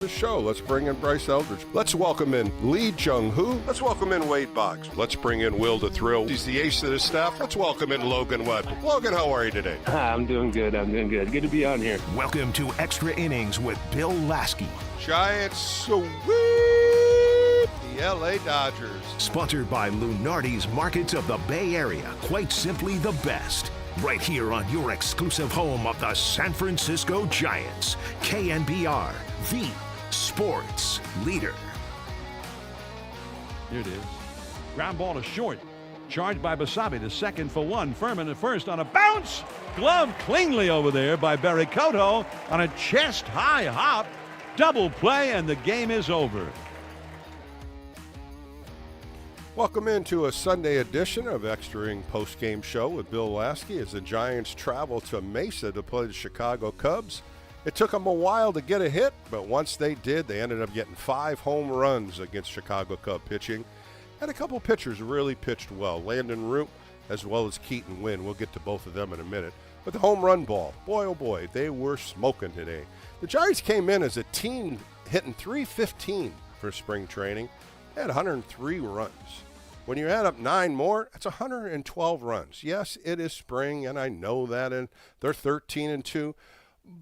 The show. Let's bring in Bryce Eldridge. Let's welcome in Lee Jung-Hoo. Let's welcome in Wade Boggs. Let's bring in Will the Thrill. He's the ace of the staff. Let's welcome in Logan Webb. Logan, how are you today? I'm doing good. Good to be on here. Welcome to Extra Innings with Bill Laskey. Giants sweep the LA Dodgers. Sponsored by Lunardi's Markets of the Bay Area. Quite simply the best. Right here on your exclusive home of the San Francisco Giants. KNBR, the sports leader. Here it is. Ground ball to short. Charged by Basabe to second for one. Furman at first on a bounce. Glove cleanly over there by Barry-Cotto on a chest-high hop. Double play, and the game is over. Welcome into a Sunday edition of Extra Inning Post-Game Show with Bill Laskey as the Giants travel to Mesa to play the Chicago Cubs. It took them a while to get a hit, but once they did, they ended up getting 5 home runs against Chicago Cub pitching. And a couple pitchers really pitched well. Landon Root as well as Keaton Wynn. We'll get to both of them in a minute. But the home run ball, boy oh boy, they were smoking today. The Giants came in as a team hitting .315 for spring training. They had 103 runs. When you add up 9 more, that's 112 runs. Yes, it is spring, and I know that, and they're 13-2.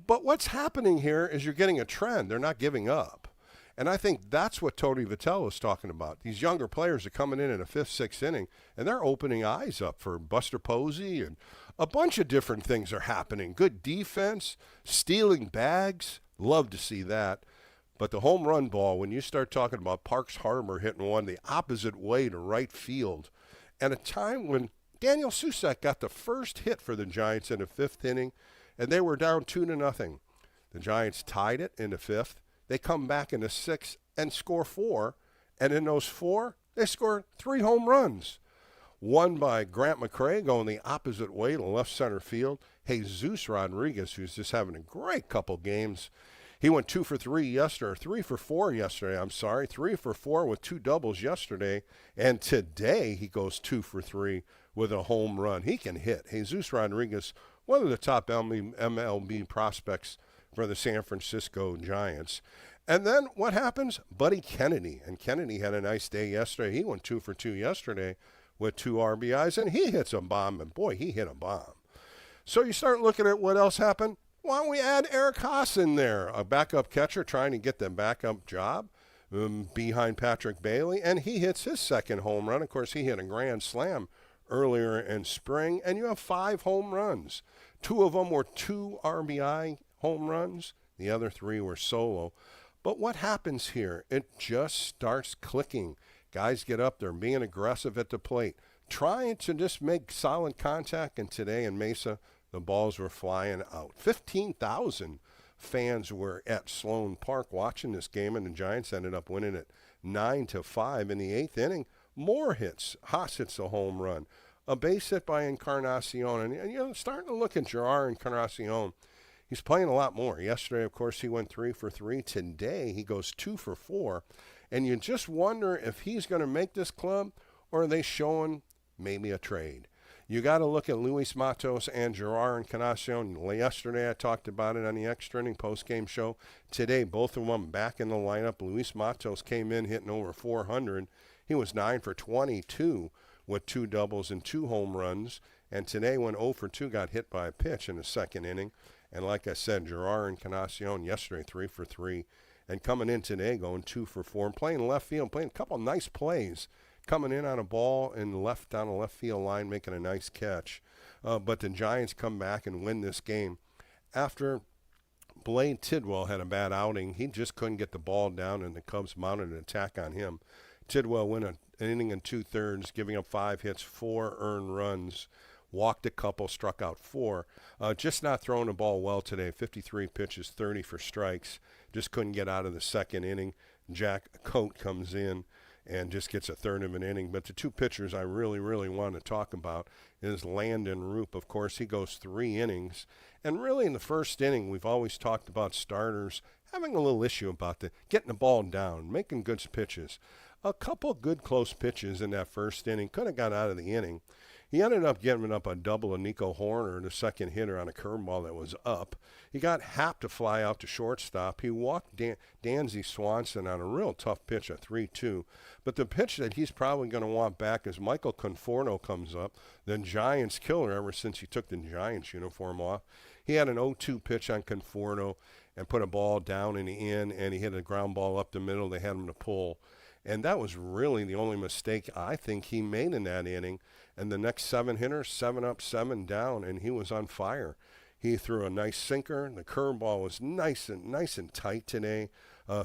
But what's happening here is you're getting a trend. They're not giving up. And I think that's what Tony Vitello is talking about. These younger players are coming in a 5th, 6th inning, and they're opening eyes up for Buster Posey, and a bunch of different things are happening. Good defense, stealing bags. Love to see that. But the home run ball, when you start talking about Parks Harbor hitting one the opposite way to right field, at a time when Daniel Susac got the first hit for the Giants in the 5th inning, and they were down 2-0. The Giants tied it in the 5th. They come back in the 6th and score 4. And in those 4, they score 3 home runs. One by Grant McCray going the opposite way to left center field. Jesus Rodriguez, who's just having a great couple games. He went 2 for 3 yesterday, or 3 for 4 yesterday, 3 for 4 with 2 doubles yesterday. And today he goes 2 for 3 with a home run. He can hit. Jesus Rodriguez, one of the top MLB prospects for the San Francisco Giants. And then what happens? Buddy Kennedy. And Kennedy had a nice day yesterday. He went 2 for 2 yesterday with 2 RBIs, and he hits a bomb. And, boy, he hit a bomb. So you start looking at what else happened. Why don't we add Eric Haas in there, a backup catcher trying to get the backup job behind Patrick Bailey, and he hits his 2nd home run. Of course, he hit a grand slam earlier in spring, and you have 5 home runs. 2 of them were 2 RBI home runs. The other 3 were solo. But what happens here? It just starts clicking. Guys get up there being aggressive at the plate, trying to just make solid contact, and today in Mesa, the balls were flying out. 15,000 fans were at Sloan Park watching this game, and the Giants ended up winning it 9-5 in the 8th inning. More hits. Haas hits a home run. A base hit by Encarnacion. And you know, starting to look at Gerard Encarnacion, he's playing a lot more. Yesterday, of course, he went 3 for 3. Today, he goes 2 for 4. And you just wonder if he's going to make this club, or are they showing maybe a trade? You got to look at Luis Matos and Gerard Encarnacion. Yesterday, I talked about it on the Extra Inning post-game show. Today, both of them back in the lineup. Luis Matos came in hitting over 400. He was 9 for 22 with 2 doubles and 2 home runs. And today, when 0 for 2 got hit by a pitch in the 2nd inning. And like I said, Gerard Encarnacion yesterday, 3 for 3. And coming in today, going 2 for 4. And playing left field, playing a couple of nice plays. Coming in on a ball and down a left field line, making a nice catch. But the Giants come back and win this game. After Blaine Tidwell had a bad outing, he just couldn't get the ball down, and the Cubs mounted an attack on him. Tidwell went an inning and 2/3, giving up 5 hits, 4 earned runs, walked a couple, struck out 4. Just not throwing the ball well today. 53 pitches, 30 for strikes. Just couldn't get out of the 2nd inning. Jack Coate comes in and just gets a 1/3 of an inning. But the 2 pitchers I really, really want to talk about is Landon Root. Of course, he goes 3 innings. And really in the 1st inning, we've always talked about starters having a little issue about getting the ball down, making good pitches. A couple good close pitches in that 1st inning. Could have got out of the inning. He ended up giving up a double of Nico Horner, the second hitter, on a curveball that was up. He got Happ to fly out to shortstop. He walked Dansby Swanson on a real tough pitch, a 3-2. But the pitch that he's probably going to want back is Michael Conforto comes up, the Giants killer ever since he took the Giants uniform off. He had an 0-2 pitch on Conforto and put a ball down in the in, and he hit a ground ball up the middle. They had him to pull. And that was really the only mistake I think he made in that inning. And the next 7 hitters, 7 up, 7 down, and he was on fire. He threw a nice sinker. The curveball was nice and tight today.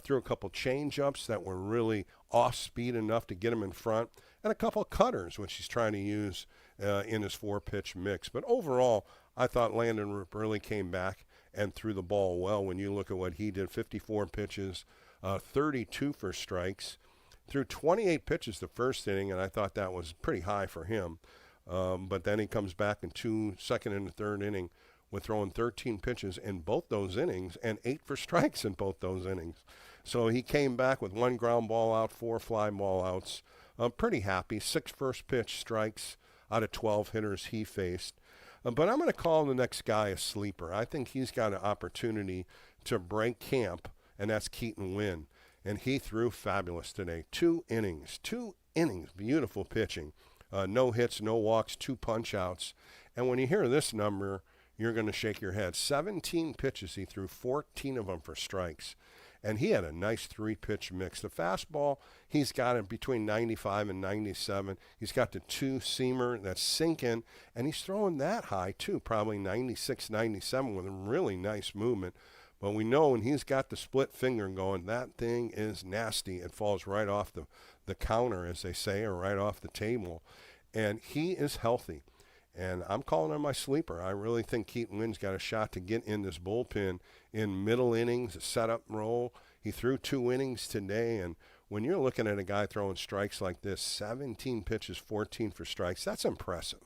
Threw a couple change-ups that were really off-speed enough to get him in front, and a couple cutters, which he's trying to use in his 4-pitch mix. But overall, I thought Landon really came back and threw the ball well. When you look at what he did, 54 pitches, 32 for strikes. Threw 28 pitches the first inning, and I thought that was pretty high for him. But then he comes back in second and the third inning with throwing 13 pitches in both those innings and 8 for strikes in both those innings. So he came back with 1 ground ball out, 4 fly ball outs. Pretty happy. 6 first pitch strikes out of 12 hitters he faced. But I'm going to call the next guy a sleeper. I think he's got an opportunity to break camp, and that's Keaton Wynn. And he threw fabulous today. 2 innings. Beautiful pitching. No hits, no walks, 2 punch-outs. And when you hear this number, you're going to shake your head. 17 pitches he threw, 14 of them for strikes. And he had a nice 3-pitch mix. The fastball, he's got it between 95 and 97. He's got the 2-seamer that's sinking, and he's throwing that high too, probably 96, 97 with a really nice movement. But we know when he's got the split finger going, that thing is nasty. It falls right off the counter, as they say, or right off the table. And he is healthy. And I'm calling him my sleeper. I really think Keaton Wynn's got a shot to get in this bullpen in middle innings, a setup role. He threw 2 innings today. And when you're looking at a guy throwing strikes like this, 17 pitches, 14 for strikes, that's impressive.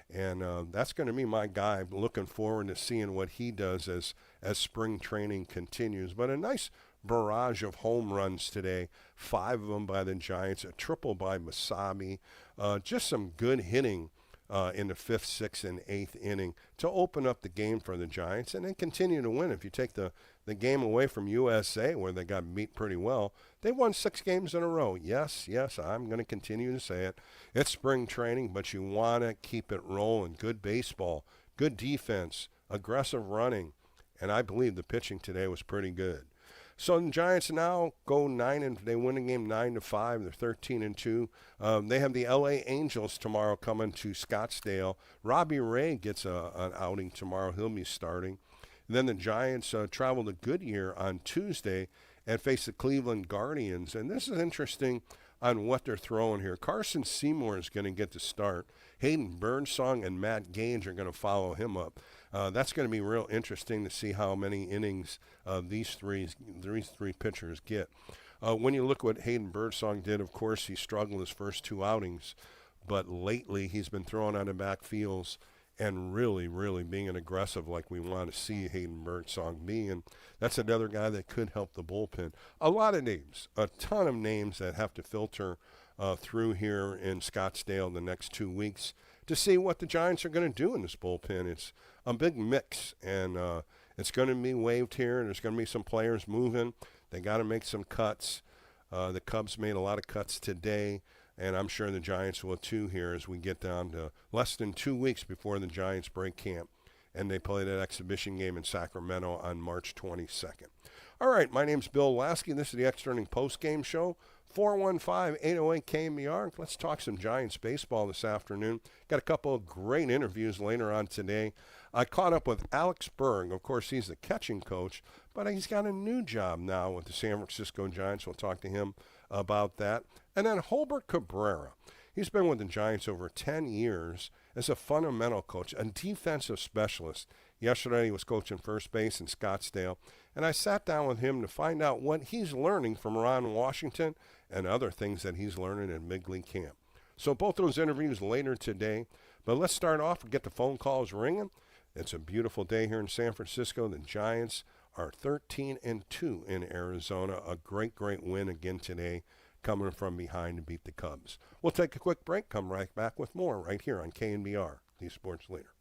And that's going to be my guy. Looking forward to seeing what he does as spring training continues. But a nice barrage of home runs today, 5 of them by the Giants, a triple by Basabe. Just some good hitting in the 5th, 6th, and 8th inning to open up the game for the Giants and then continue to win. If you take the game away from USA, where they got beat pretty well, they won 6 games in a row. Yes, I'm going to continue to say it. It's spring training, but you want to keep it rolling. Good baseball, good defense, aggressive running, and I believe the pitching today was pretty good. So the Giants now go 9 and they win the game 9-5. They're 13-2. They have the L.A. Angels tomorrow coming to Scottsdale. Robbie Ray gets an outing tomorrow. He'll be starting. And then the Giants travel to Goodyear on Tuesday and face the Cleveland Guardians. And this is interesting on what they're throwing here. Carson Seymour is going to get the start. Hayden Birdsong and Matt Gage are going to follow him up. That's going to be real interesting to see how many innings these three pitchers get. When you look what Hayden Birdsong did, of course, he struggled his first 2 outings, but lately he's been throwing on the backfields and really, really being an aggressive like we want to see Hayden Birdsong be. And that's another guy that could help the bullpen. A lot of names, a ton of names that have to filter through here in Scottsdale the next 2 weeks to see what the Giants are going to do in this bullpen. It's a big mix, and it's going to be waived here. There's going to be some players moving. They got to make some cuts. The Cubs made a lot of cuts today, and I'm sure the Giants will too here as we get down to less than 2 weeks before the Giants break camp, and they play that exhibition game in Sacramento on March 22nd. All right, my name's Bill Laskey. This is the Extra Inning Post-Game Show. 415-808 KNBR. Let's talk some Giants baseball this afternoon. Got a couple of great interviews later on today. I caught up with Alex Berg. Of course, he's the catching coach, but he's got a new job now with the San Francisco Giants. We'll talk to him about that. And then Hbert Cabrera. He's been with the Giants over 10 years as a fundamental coach, a defensive specialist. Yesterday he was coaching first base in Scottsdale, and I sat down with him to find out what he's learning from Ron Washington and other things that he's learning in big league camp. So both those interviews later today, but let's start off and get the phone calls ringing. It's a beautiful day here in San Francisco. The Giants are 13-2 in Arizona. A great win again today. coming from behind and beat the Cubs. We'll take a quick break, come right back with more right here on KNBR, the sports leader.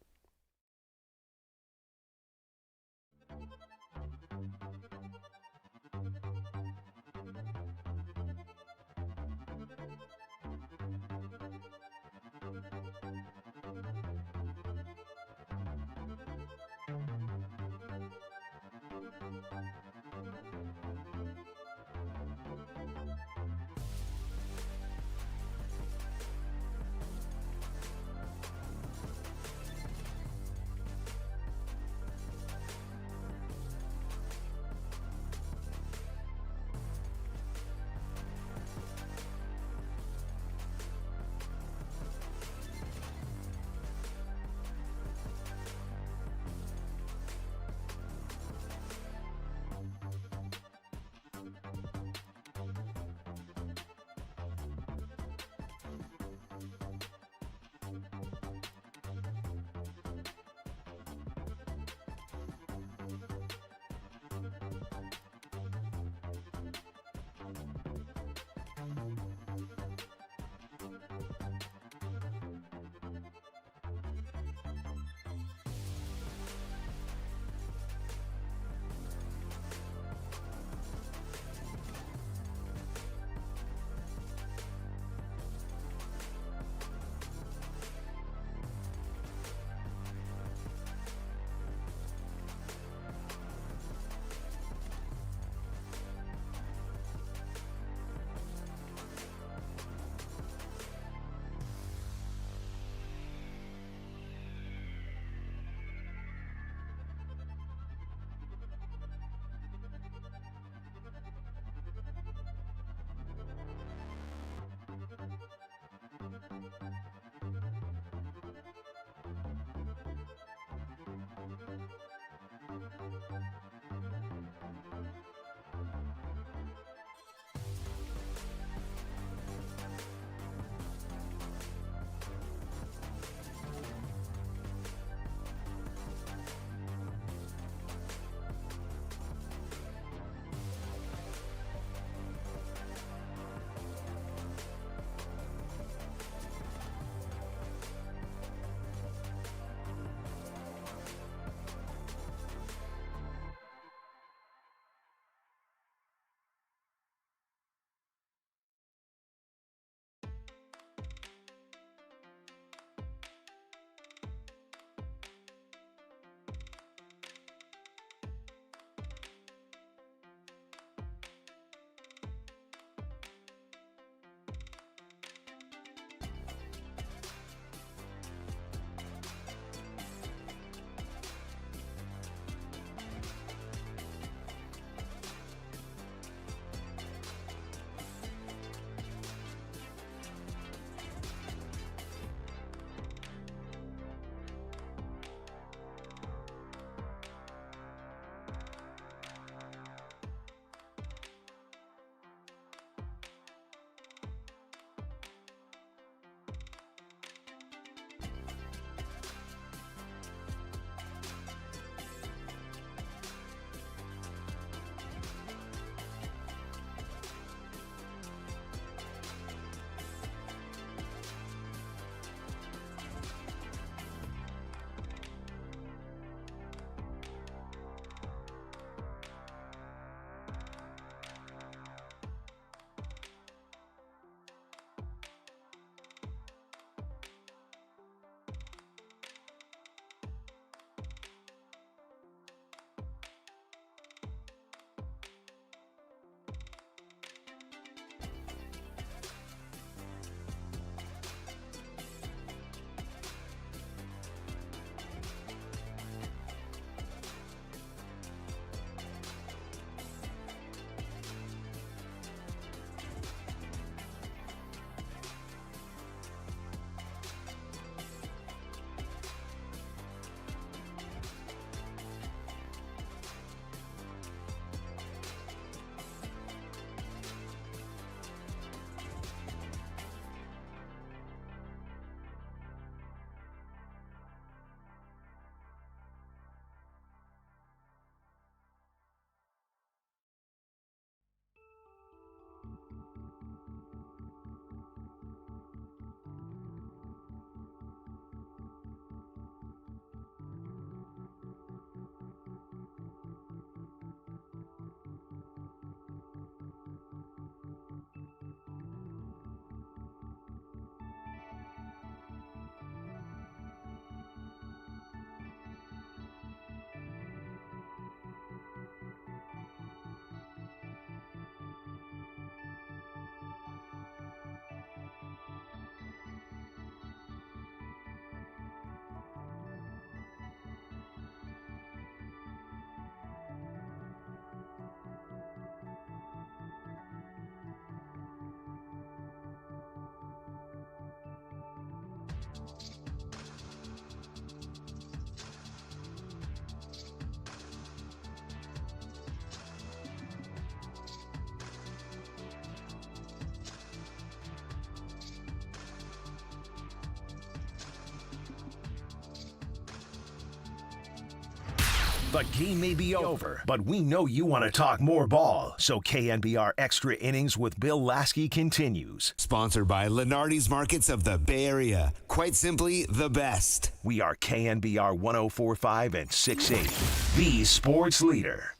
The game may be over, but we know you want to talk more ball. So KNBR Extra Innings with Bill Laskey continues. Sponsored by Lenardi's Markets of the Bay Area. Quite simply, the best. We are KNBR 104.5 and 6.8, the sports leader.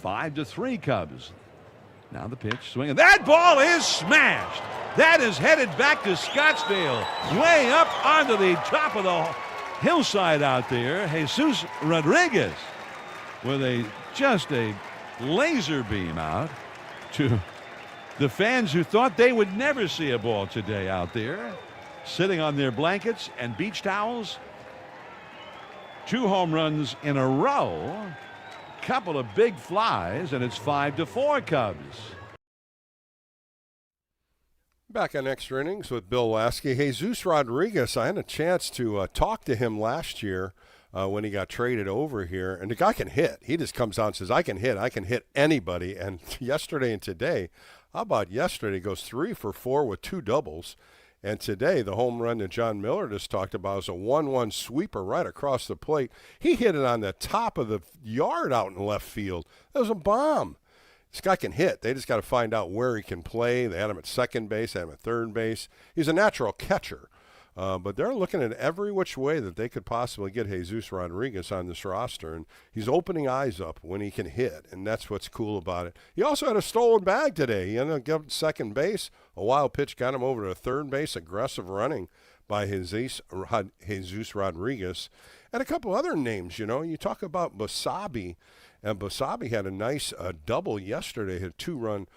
5-3 Cubs. Now the pitch, swinging. That ball is smashed. That is headed back to Scottsdale, way up onto the top of the hillside out there. Jesus Rodriguez with just a laser beam out to the fans who thought they would never see a ball today out there, sitting on their blankets and beach towels. 2 home runs in a row. Couple of big flies, and it's 5-4 Cubs. Back on Extra Innings with Bill Laskey. Jesus Rodriguez, I had a chance to talk to him last year when he got traded over here, and the guy can hit. He just comes out and says, I can hit anybody. And yesterday and today, how about yesterday? He goes 3 for 4 with 2 doubles. And today, the home run that John Miller just talked about is a 1-1 sweeper right across the plate. He hit it on the top of the yard out in left field. That was a bomb. This guy can hit. They just got to find out where he can play. They had him at second base, had him at third base. He's a natural catcher. But they're looking at every which way that they could possibly get Jesus Rodriguez on this roster. And he's opening eyes up when he can hit, and that's what's cool about it. He also had a stolen bag today. He ended up getting second base. A wild pitch got him over to third base. Aggressive running by Jesus Rodriguez. And a couple other names, you talk about Basabe. And Basabe had a nice double yesterday, had a 2-run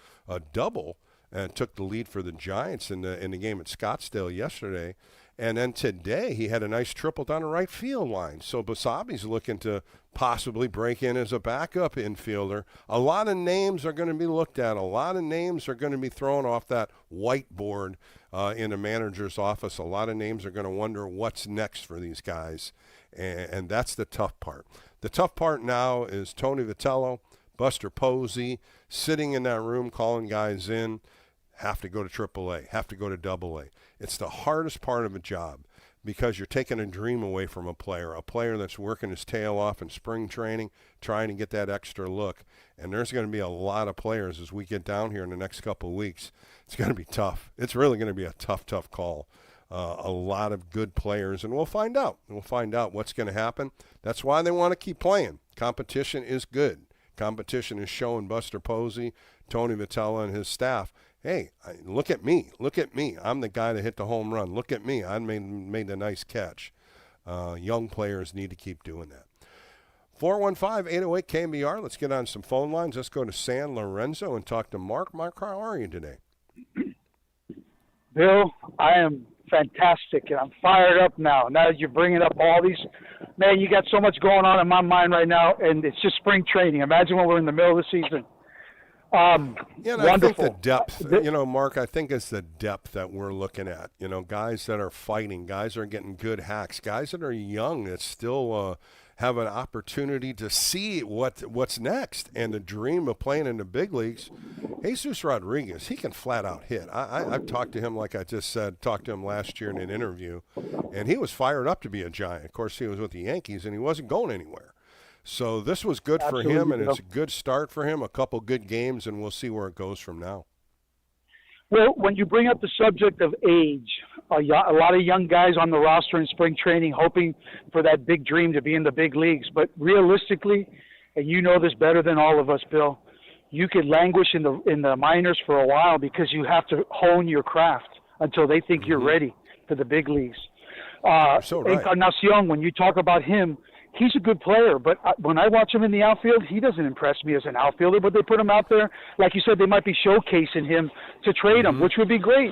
double, and took the lead for the Giants in the game at Scottsdale yesterday. And then today he had a nice triple down the right field line. So Basabe's looking to possibly break in as a backup infielder. A lot of names are going to be looked at. A lot of names are going to be thrown off that whiteboard in the manager's office. A lot of names are going to wonder what's next for these guys. And that's the tough part. The tough part now is Tony Vitello, Buster Posey, sitting in that room calling guys in. Have to go to AAA, have to go to AA. It's the hardest part of a job because you're taking a dream away from a player that's working his tail off in spring training, trying to get that extra look. And there's going to be a lot of players as we get down here in the next couple of weeks. It's going to be tough. It's really going to be a tough call. A lot of good players, and we'll find out. We'll find out what's going to happen. That's why they want to keep playing. Competition is good. Competition is showing Buster Posey, Tony Vitello, and his staff, hey, look at me. Look at me. I'm the guy that hit the home run. Look at me. I made a nice catch. Young players need to keep doing that. 415-808 KNBR. Let's get on some phone lines. Let's go to San Lorenzo and talk to Mark. Mark, how are you today? Bill, I am fantastic, and I'm fired up now. Now that you're bringing up all these, man, you got so much going on in my mind right now, and it's just spring training. Imagine when we're in the middle of the season. Wonderful. I think the depth, Mark, I think it's the depth that we're looking at. Guys that are fighting, guys that are getting good hacks, guys that are young that still have an opportunity to see what's next and the dream of playing in the big leagues. Jesus Rodriguez, he can flat out hit. I've talked to him, like I just said, talked to him last year in an interview, and he was fired up to be a Giant. Of course, he was with the Yankees, and he wasn't going anywhere. So this was good for him, and it's a good start for him, a couple good games, and we'll see where it goes from now. Well, when you bring up the subject of age, a lot of young guys on the roster in spring training hoping for that big dream to be in the big leagues. But realistically, and you know this better than all of us, Bill, you could languish in the minors for a while because you have to hone your craft until they think you're ready for the big leagues. So right. Encarnacion, when you talk about him, he's a good player, but when I watch him in the outfield, he doesn't impress me as an outfielder, but they put him out there. Like you said, they might be showcasing him to trade him, which would be great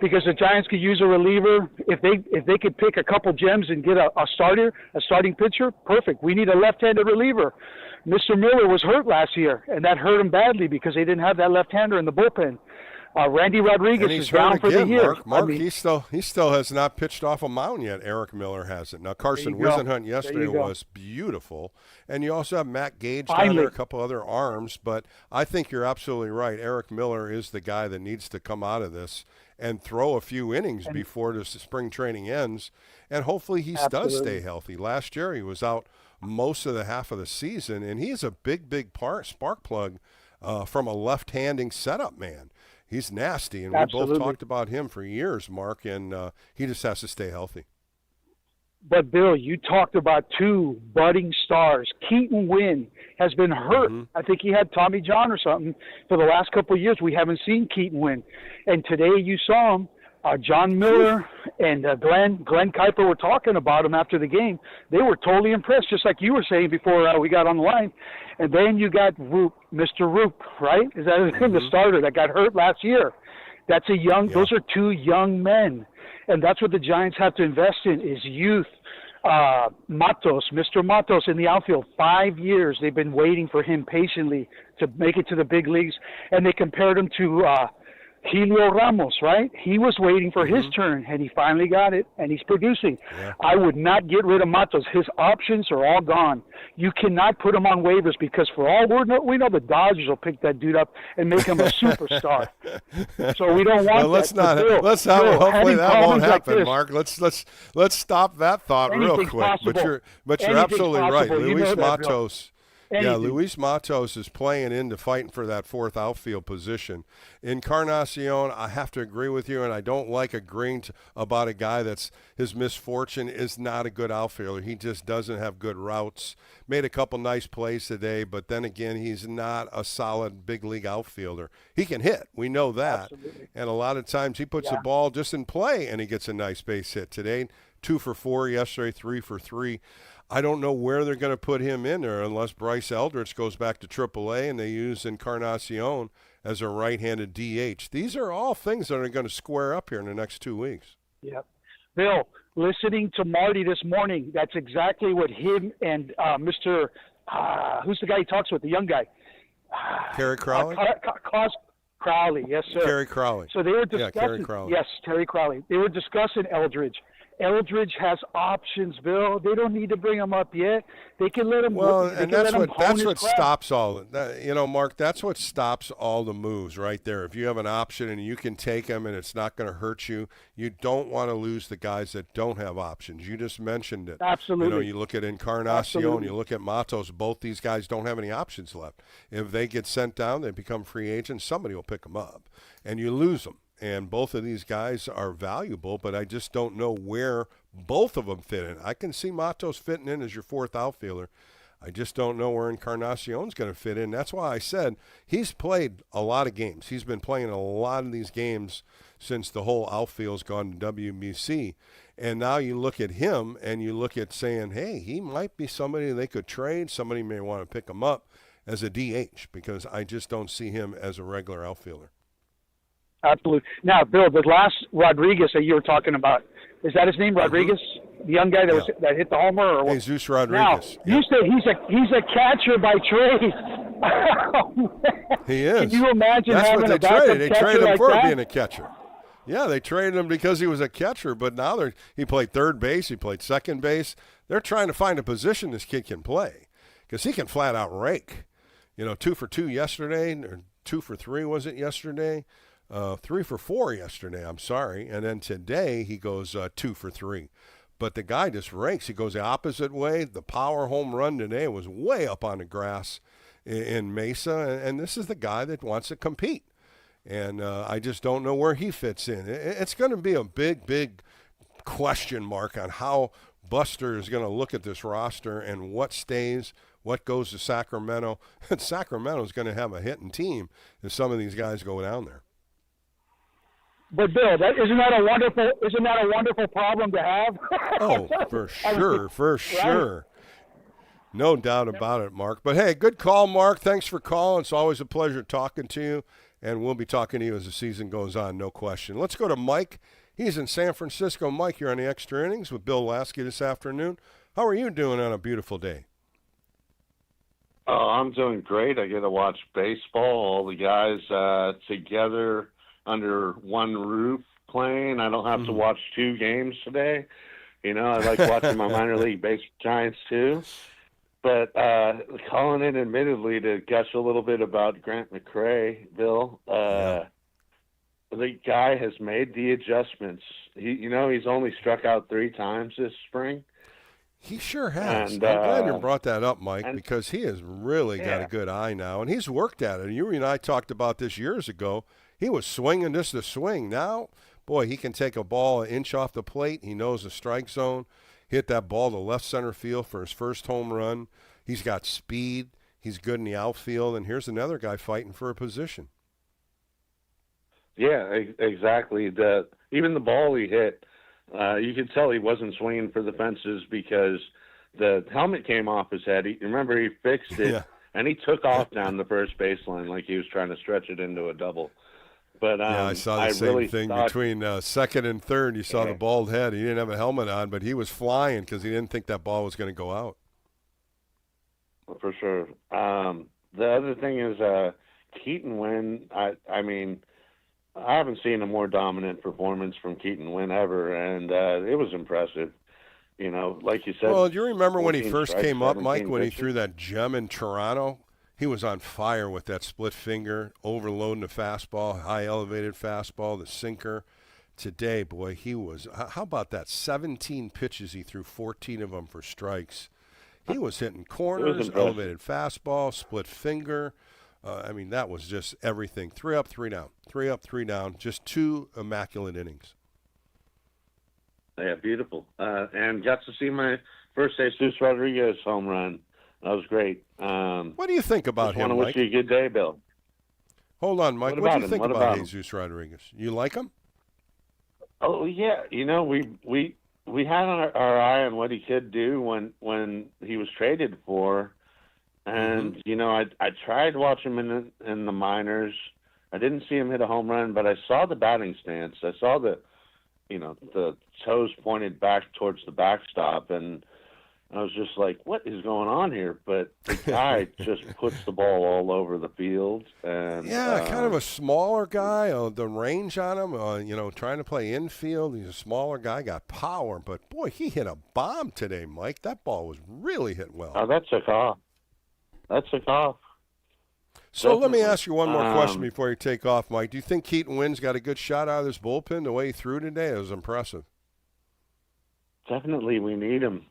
because the Giants could use a reliever. If they could pick a couple gems and get a starting pitcher, perfect. We need a left-handed reliever. Mr. Miller was hurt last year, and that hurt him badly because they didn't have that left-hander in the bullpen. Randy Rodriguez is down for the year. Mark, he still has not pitched off a mound yet. Eric Miller hasn't. Now, Carson Wisenhunt yesterday was beautiful. And you also have Matt Gage down there, a couple other arms. But I think you're absolutely right. Eric Miller is the guy that needs to come out of this and throw a few innings before the spring training ends. And hopefully he does stay healthy. Last year he was out most of the half of the season, and he's a big spark plug from a left-handing setup man. He's nasty, and Absolutely. we both talked about him for years, Mark, and he just has to stay healthy. But, Bill, you talked about two budding stars. Keaton Wynn has been hurt. I think he had Tommy John or something. For the last couple of years, we haven't seen Keaton Wynn. And today you saw him. John Miller and Glenn Kuiper were talking about him after the game. They were totally impressed, just like you were saying before we got on the line. And then you got Roop, Mr. Roop, right? Is that the starter that got hurt last year? That's a young. Yeah. Those are two young men. And that's what the Giants have to invest in is youth. Matos, Mr. Matos in the outfield, 5 years. They've been waiting for him patiently to make it to the big leagues. And they compared him to Helio Ramos, right? He was waiting for his turn, and he finally got it, and he's producing. Yeah. I would not get rid of Matos. His options are all gone. You cannot put him on waivers because for all we know the Dodgers will pick that dude up and make him a superstar. So we don't want let's that. not. Hopefully that won't happen, like Mark. Let's stop that thought real quick. Possible. But you're Anything's absolutely right. possible. You Luis know that, Bill. Matos. Yeah, Anything. Luis Matos is playing into fighting for that fourth outfield position. Encarnacion, I have to agree with you, and I don't like agreeing about a guy that's his misfortune is not a good outfielder. He just doesn't have good routes. Made a couple nice plays today, but then again, he's not a solid big league outfielder. He can hit. We know that. Absolutely. And a lot of times he puts the ball just in play, and he gets a nice base hit today. 2 for 4 yesterday, 3 for 3. I don't know where they're going to put him in there unless Bryce Eldridge goes back to AAA and they use Encarnacion as a right-handed DH. These are all things that are going to square up here in the next 2 weeks. Yep. Bill, listening to Marty this morning, that's exactly what him and Mr. Who's the guy he talks with, the young guy? Kerry Crowley? Crowley, yes, sir. Kerry Crowley. So they were discussing. Yeah, Kerry Crowley. Yes, Terry Crowley. They were discussing Eldridge. Eldridge has options, Bill. They don't need to bring him up yet. They can let him. Well, and that's what stops all. Mark, that's what stops all the moves right there. If you have an option and you can take them and it's not going to hurt you, you don't want to lose the guys that don't have options. You just mentioned it. Absolutely. You look at Encarnacion, you look at Matos. Both these guys don't have any options left. If they get sent down, they become free agents. Somebody will pick them up, and you lose them. And both of these guys are valuable, but I just don't know where both of them fit in. I can see Matos fitting in as your fourth outfielder. I just don't know where Encarnacion's going to fit in. That's why I said he's played a lot of games. He's been playing a lot of these games since the whole outfield's gone to WBC. And now you look at him and you look at saying, hey, he might be somebody they could trade. Somebody may want to pick him up as a DH because I just don't see him as a regular outfielder. Absolutely. Now, Bill, the last Rodriguez that you were talking about, is that his name, Rodriguez? The young guy that hit the homer? Or what? Jesus Rodriguez. Now, you said he's a catcher by trade. He is. Can you imagine That's having what they a backup traded. They catcher traded him like for that? being a catcher. Yeah, they traded him because he was a catcher, but now he played third base, he played second base. They're trying to find a position this kid can play because he can flat out rake. 2 for 2 yesterday, or 2 for 3 was it yesterday? 3 for 4 yesterday, I'm sorry. And then today he goes 2 for 3. But the guy just rakes. He goes the opposite way. The power home run today was way up on the grass in Mesa. And this is the guy that wants to compete. And I just don't know where he fits in. It's going to be a big question mark on how Buster is going to look at this roster and what stays, what goes to Sacramento. And Sacramento is going to have a hitting team if some of these guys go down there. But Bill, isn't that a wonderful problem to have? Oh, for sure. No doubt about it, Mark. But hey, good call, Mark. Thanks for calling. It's always a pleasure talking to you, and we'll be talking to you as the season goes on, no question. Let's go to Mike. He's in San Francisco. Mike, you're on the Extra Innings with Bill Laskey this afternoon. How are you doing on a beautiful day? Oh, I'm doing great. I get to watch baseball, all the guys together under one roof playing. I don't have to watch 2 games today. I like watching my minor league baseball Giants too. But calling in admittedly to gush a little bit about Grant McCray, Bill, the guy has made the adjustments. He's only struck out 3 times this spring. He sure has. And, I'm glad you brought that up, Mike, and- because he has really got a good eye now, and he's worked at it. You and I talked about this years ago. He was swinging just to swing. Now, boy, he can take a ball an inch off the plate. He knows the strike zone. Hit that ball to left center field for his first home run. He's got speed. He's good in the outfield. And here's another guy fighting for a position. Yeah, exactly. Even the ball he hit, you could tell he wasn't swinging for the fences because the helmet came off his head. Remember, he fixed it, and he took off down the first baseline like he was trying to stretch it into a double. But I saw the same really thing thought, between second and third. You saw the bald head. He didn't have a helmet on, but he was flying because he didn't think that ball was going to go out. For sure. The other thing is Keaton Wynn. I mean, I haven't seen a more dominant performance from Keaton Wynn ever, and it was impressive. You know, like you said. Well, do you remember when he first strikes, came up, Mike, when he pitches? threw that gem in Toronto? He was on fire with that split finger, overloading the fastball, high elevated fastball, the sinker. Today, boy, he was – how about that? 17 pitches he threw, 14 of them for strikes. He was hitting corners, elevated fastball, split finger. I mean, that was just everything. 3 up, 3 down. 3 up, 3 down. Just 2 immaculate innings. Yeah, beautiful. And got to see my first Jesus Rodriguez home run. That was great. What do you think about him, Mike? I want to wish you a good day, Bill. Hold on, Mike. What do you think about Jesus Rodriguez? You like him? Oh, yeah. You know, we had our eye on what he could do when he was traded for. And, you know, I tried watching him in the minors. I didn't see him hit a home run, but I saw the batting stance. I saw the toes pointed back towards the backstop, and I was just like, what is going on here? But the guy just puts the ball all over the field. And kind of a smaller guy. The range on him, trying to play infield. He's a smaller guy, got power. But, boy, he hit a bomb today, Mike. That ball was really hit well. Oh, that took off. So Definitely. let me ask you one more question before you take off, Mike. Do you think Keaton Wynn's got a good shot out of this bullpen the way he threw today? It was impressive. Definitely, we need him.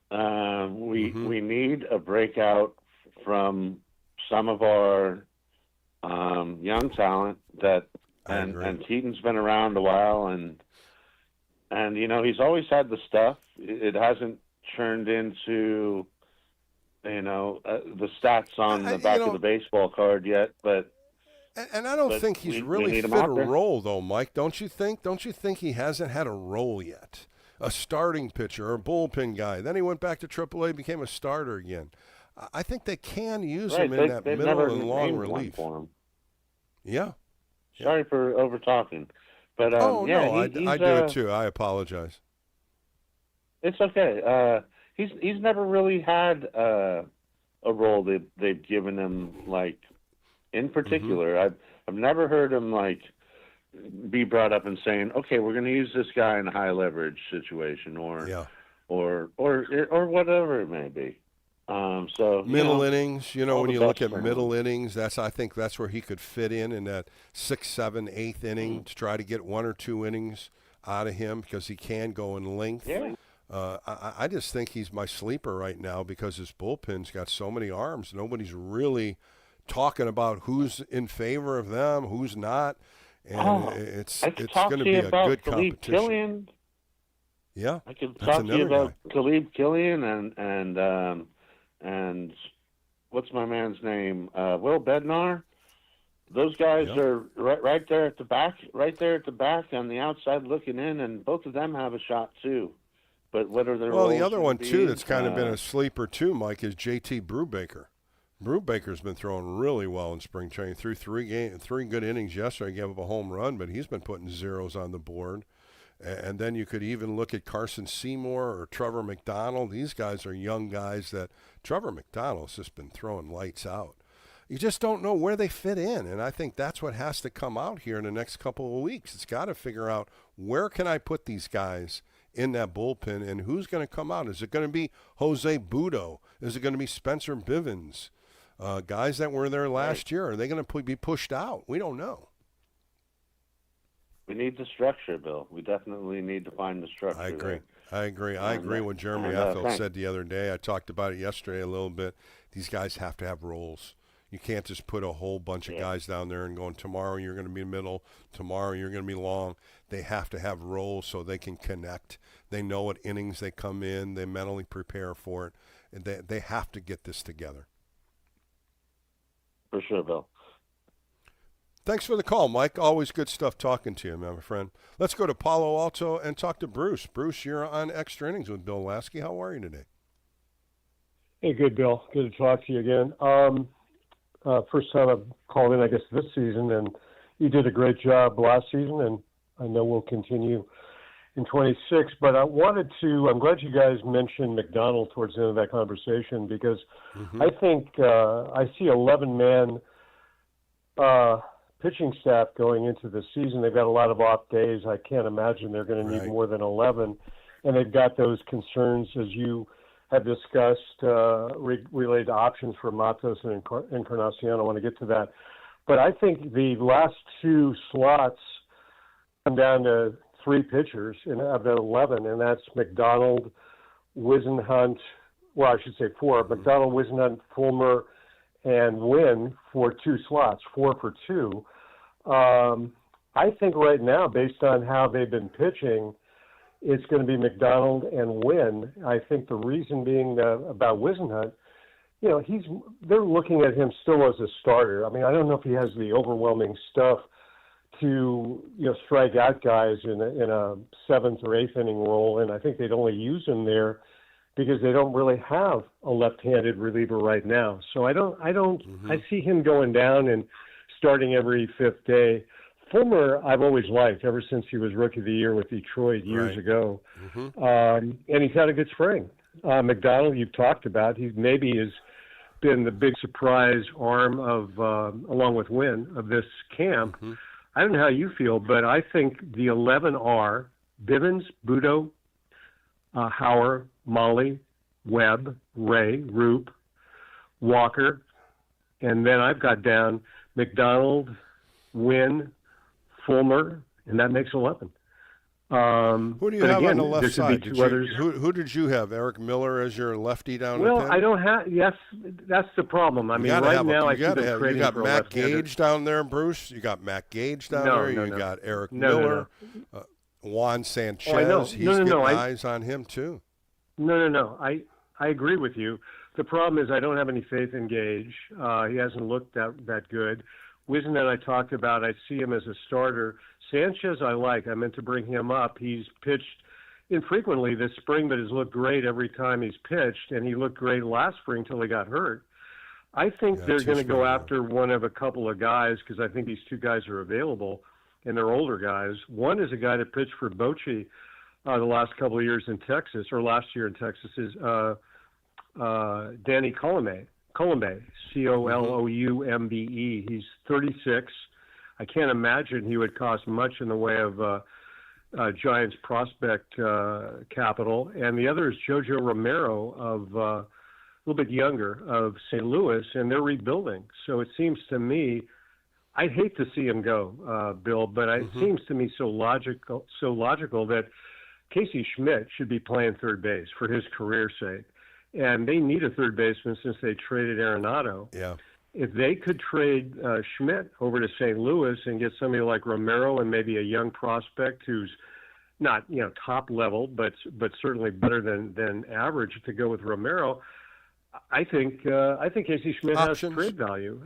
We need a breakout from some of our young talent and Keaton's been around a while, and he's always had the stuff. It hasn't turned into the stats on the back of the baseball card yet, but. And I don't think he's really fit a role, though, Mike. Don't you think? Don't you think he hasn't had a role yet? A starting pitcher or a bullpen guy. Then he went back to AAA, became a starter again. I think they can use him in that middle and long relief. For him. Yeah. Sorry for over talking, but I do it too. I apologize. It's okay. He's never really had a role that they've given him in particular. I've never heard him be brought up and saying, okay, we're going to use this guy in a high leverage situation or whatever it may be. So middle innings, when you look at middle innings, I think that's where he could fit in that 6th, 7th, 8th inning to try to get 1 or 2 innings out of him because he can go in length. Yeah. I just think he's my sleeper right now because his bullpen's got so many arms. Nobody's really talking about who's in favor of them, who's not. And it's going to be a good competition. Killian. Yeah, I could talk to you about Khalib Killian and what's my man's name? Will Bednar. Those guys are right there at the back, on the outside looking in, and both of them have a shot too. But what are their roles? The other one too that's kind of been a sleeper too, Mike, is JT Brubaker. Brubaker's been throwing really well in spring training. Threw 3 good innings yesterday. Gave up a home run, but he's been putting zeros on the board. And then you could even look at Carson Seymour or Trevor McDonald. These guys are young guys that Trevor McDonald's just been throwing lights out. You just don't know where they fit in, and I think that's what has to come out here in the next couple of weeks. It's got to figure out where can I put these guys in that bullpen and who's going to come out. Is it going to be Jose Budo? Is it going to be Spencer Bivens? Guys that were there last year, are they going to be pushed out? We don't know. We need the structure, Bill. We definitely need to find the structure. I agree. I agree. I agree with Jeremy Affeldt said the other day. I talked about it yesterday a little bit. These guys have to have roles. You can't just put a whole bunch of guys down there and going, tomorrow you're going to be middle, tomorrow you're going to be long. They have to have roles so they can connect. They know what innings they come in. They mentally prepare for it. And they have to get this together. For sure, Bill. Thanks for the call, Mike. Always good stuff talking to you, my friend. Let's go to Palo Alto and talk to Bruce. Bruce, you're on Extra Innings with Bill Laskey. How are you today? Hey, good, Bill. Good to talk to you again. First time I've called in, I guess, this season, and you did a great job last season, and I know we'll continue in 26. But I'm glad you guys mentioned McDonald towards the end of that conversation, because I think I see 11-man pitching staff going into the season. They've got a lot of off days. I can't imagine they're going to need more than 11. And they've got those concerns, as you have discussed, related to options for Matos and Encarnacion. I want to get to that. But I think the last two slots come down to three pitchers of the 11, and that's McDonald, Wisenhunt, well, I should say four, McDonald, Wisenhunt, Fulmer, and Wynn for two slots, 4 for 2. I think right now, based on how they've been pitching, it's going to be McDonald and Wynn. I think the reason being about Wisenhunt, they're looking at him still as a starter. I mean, I don't know if he has the overwhelming stuff to strike out guys in a 7th or 8th inning role, and I think they'd only use him there because they don't really have a left-handed reliever right now. So I see him going down and starting every 5th day. Fulmer, I've always liked ever since he was Rookie of the Year with Detroit years ago. And he's had a good spring. McDonald, you've talked about, he maybe has been the big surprise arm of, along with Wynn, of this camp. I don't know how you feel, but I think the 11 are Bivens, Budo, Hauer, Molly, Webb, Ray, Roop, Walker, and then I've got down McDonald, Wynn, Fulmer, and that makes 11. Who do you have on the left side? Who did you have? Eric Miller as your lefty down the Well, I don't have. Yes, that's the problem. I mean, right now I see them trading you got for Matt Gage down there, Bruce. You got Matt Gage down there. You got Eric Miller, Juan Sanchez. He's getting eyes on him too. No. I agree with you. The problem is I don't have any faith in Gage. He hasn't looked that good. Wisenhunt I talked about, I see him as a starter. Sanchez I like. I meant to bring him up. He's pitched infrequently this spring, but has looked great every time he's pitched, and he looked great last spring until he got hurt. I think they're going to go after one of a couple of guys because I think these two guys are available, and they're older guys. One is a guy that pitched for Bochy the last couple of years in Texas, or last year in Texas, is Danny Colombe, Coloumbe. He's 36. I can't imagine he would cost much in the way of Giants prospect capital. And the other is Jojo Romero, of a little bit younger, of St. Louis, and they're rebuilding. So it seems to me, I'd hate to see him go, Bill, but it seems to me so logical that Casey Schmidt should be playing third base for his career's sake. And they need a third baseman since they traded Arenado. Yeah. If they could trade Schmidt over to St. Louis and get somebody like Romero and maybe a young prospect who's not top level, but certainly better than average to go with Romero, I think Casey Schmidt has trade value.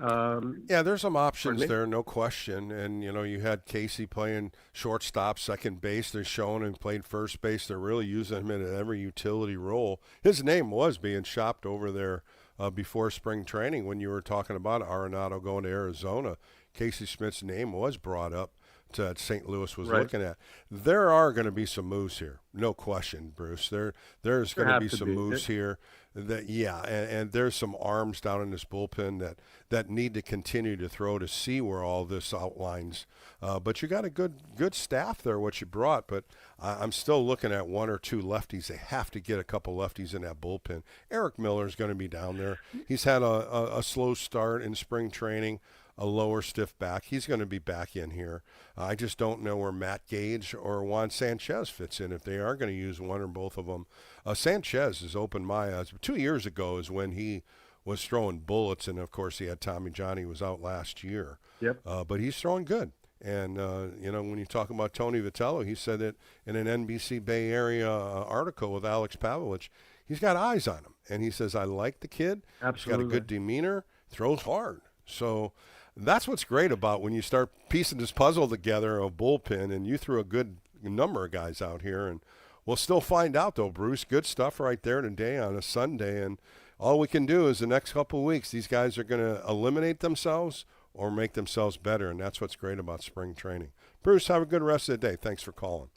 Yeah, there's some options there, no question. And you had Casey playing shortstop, second base. They're showing him playing first base. They're really using him in every utility role. His name was being shopped over there before spring training when you were talking about Arenado going to Arizona. Casey Schmidt's name was brought up that St. Louis was looking at. There are going to be some moves here, no question, Bruce. There's going to be some moves here. And there's some arms down in this bullpen that need to continue to throw to see where all this outlines. But you got a good staff there, what you brought. But I'm still looking at one or two lefties. They have to get a couple lefties in that bullpen. Eric Miller's going to be down there. He's had a slow start in spring training. a lower stiff back. He's going to be back in here. I just don't know where Matt Gage or Juan Sanchez fits in, if they are going to use one or both of them. Sanchez has opened my eyes. 2 years ago is when he was throwing bullets, and, of course, he had Tommy John. He was out last year. Yep. But he's throwing good. And, when you talk about Tony Vitello, he said it in an NBC Bay Area article with Alex Pavlich. He's got eyes on him. And he says, I like the kid. Absolutely. He's got a good demeanor, throws hard. So that's what's great about when you start piecing this puzzle together of bullpen, and you threw a good number of guys out here. And we'll still find out, though, Bruce. Good stuff right there today on a Sunday. And all we can do is the next couple of weeks, these guys are going to eliminate themselves or make themselves better, and that's what's great about spring training. Bruce, have a good rest of the day. Thanks for calling.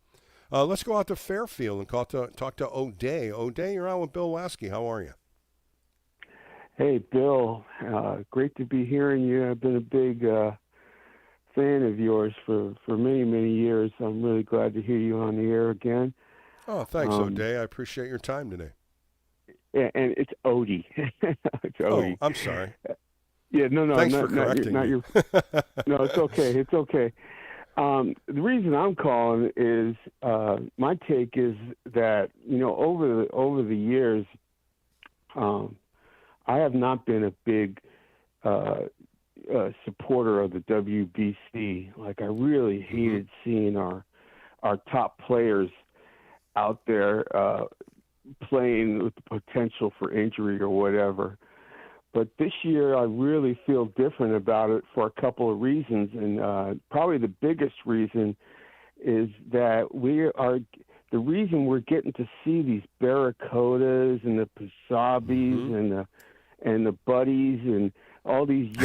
Let's go out to Fairfield and talk to O'Day. O'Day, you're on with Bill Laskey. How are you? Hey, Bill. Great to be hearing you. I've been a big fan of yours for many, many years. I'm really glad to hear you on the air again. Oh, thanks, O'Day. I appreciate your time today. Yeah, and it's Odie. It's Odie. Oh, I'm sorry. Yeah, no. Thanks for correcting me. No, it's okay. It's okay. The reason I'm calling is my take is that, over the years, I have not been a big supporter of the WBC. Like, I really hated seeing our top players out there playing with the potential for injury or whatever. But this year, I really feel different about it for a couple of reasons. And probably the biggest reason is that the reason we're getting to see these Barracudas and the Pasabis and the Buddies and all these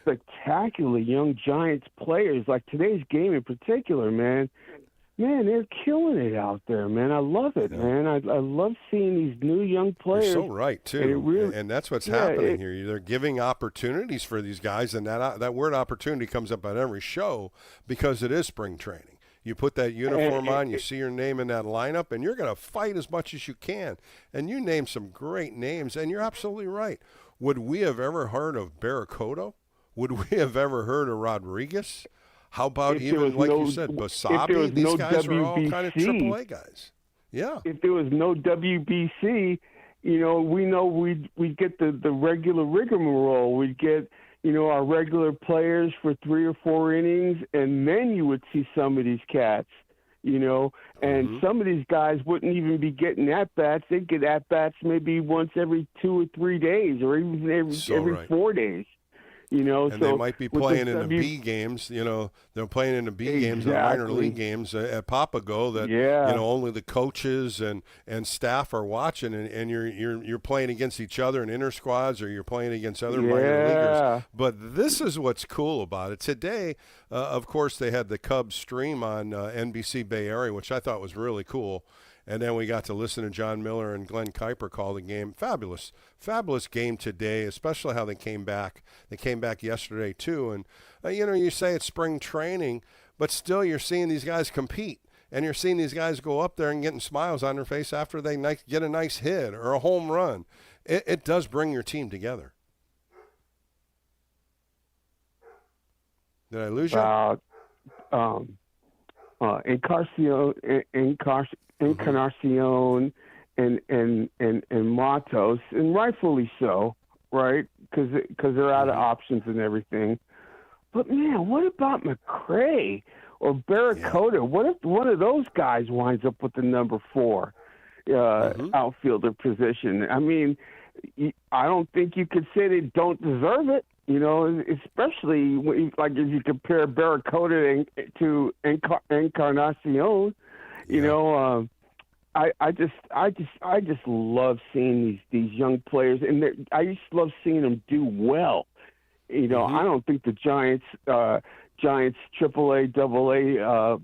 spectacular young Giants players, like today's game in particular, man, they're killing it out there, man. I love it, man. I love seeing these new young players. You're so right, too. And that's what's happening here. They're giving opportunities for these guys, and that word opportunity comes up on every show because it is spring training. You put that uniform on, you see your name in that lineup, and you're going to fight as much as you can. And you name some great names, and you're absolutely right. Would we have ever heard of Barracuda? Would we have ever heard of Rodriguez? How about even, like you said, Basabi? These guys are all kind of AAA guys. Yeah. If there was no WBC, we know we'd get the regular rigmarole. We'd get, our regular players for 3 or 4 innings, and then you would see some of these cats, and some of these guys wouldn't even be getting at-bats. They'd get at-bats maybe once every 2 or 3 days, or even every 4 days. And they might be playing in the B games. They're playing in the B games, the minor league games at Papago that only the coaches and staff are watching, and you're playing against each other in inter squads, or you're playing against other minor leaguers. But this is what's cool about it. Today, of course, they had the Cubs stream on NBC Bay Area, which I thought was really cool. And then we got to listen to John Miller and Glenn Kuiper call the game. Fabulous game today, especially how they came back. They came back yesterday, too. And, you say it's spring training, but still you're seeing these guys compete. And you're seeing these guys go up there and getting smiles on their face after they get a nice hit or a home run. It does bring your team together. Did I lose you? Encarnacion and Matos, and rightfully so, right? Because they're out of options and everything. But man, what about McRae or Barracuda? What if one of those guys winds up with the number 4 outfielder position? I mean, I don't think you could say they don't deserve it. Especially if you compare Barracuda to Encarnacion. I just love seeing these young players, and I just love seeing them do well. I don't think the Giants AAA, AA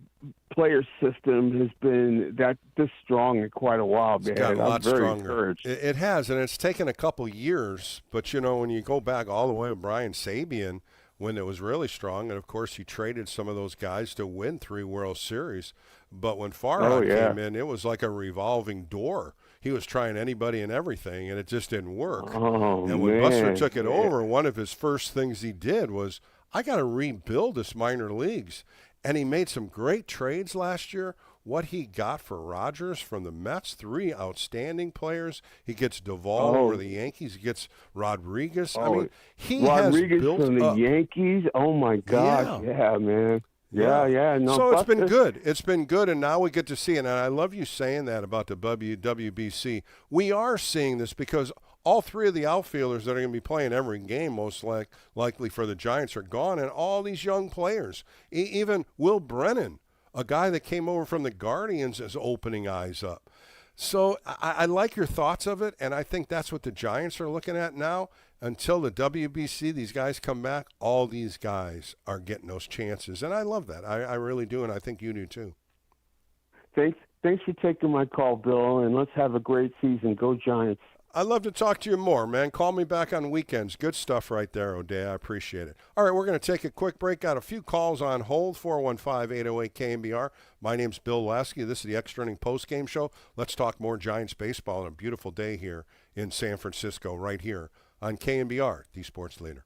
player system has been this strong in quite a while, man. It's gotten a lot stronger. Encouraged. It has, and it's taken a couple years. But when you go back all the way to Brian Sabian, when it was really strong, and of course he traded some of those guys to win 3 World Series. But when Farhan came in, it was like a revolving door. he was trying anybody and everything, and it just didn't work. Oh, and when man. Buster took it over, one of his first things he did was, I got to rebuild this minor leagues. And he made some great trades last year. What he got for Rogers from the Mets, 3 outstanding players. He gets Duvall over the Yankees. He gets Rodriguez. I mean, he Rodriguez has built from the up. Yankees. Oh my gosh, yeah man. Yeah. No, so it's been good. It's been good, and now we get to see it. And I love you saying that about the WBC. We are seeing this because all 3 of the outfielders that are going to be playing every game, most likely for the Giants, are gone, and all these young players, even Will Brennan, a guy that came over from the Guardians, is opening eyes up. So I like your thoughts of it, and I think that's what the Giants are looking at now. Until the WBC, these guys come back, all these guys are getting those chances, and I love that. I really do, and I think you do too. Thanks for taking my call, Bill, and let's have a great season. Go Giants. I'd love to talk to you more, man. Call me back on weekends. Good stuff right there, O'Day. I appreciate it. All right, we're going to take a quick break. Got a few calls on hold, 415-808-KNBR. My name's Bill Laskey. This is the Extra Inning Postgame Show. Let's talk more Giants baseball on a beautiful day here in San Francisco, right here on KNBR, the sports leader.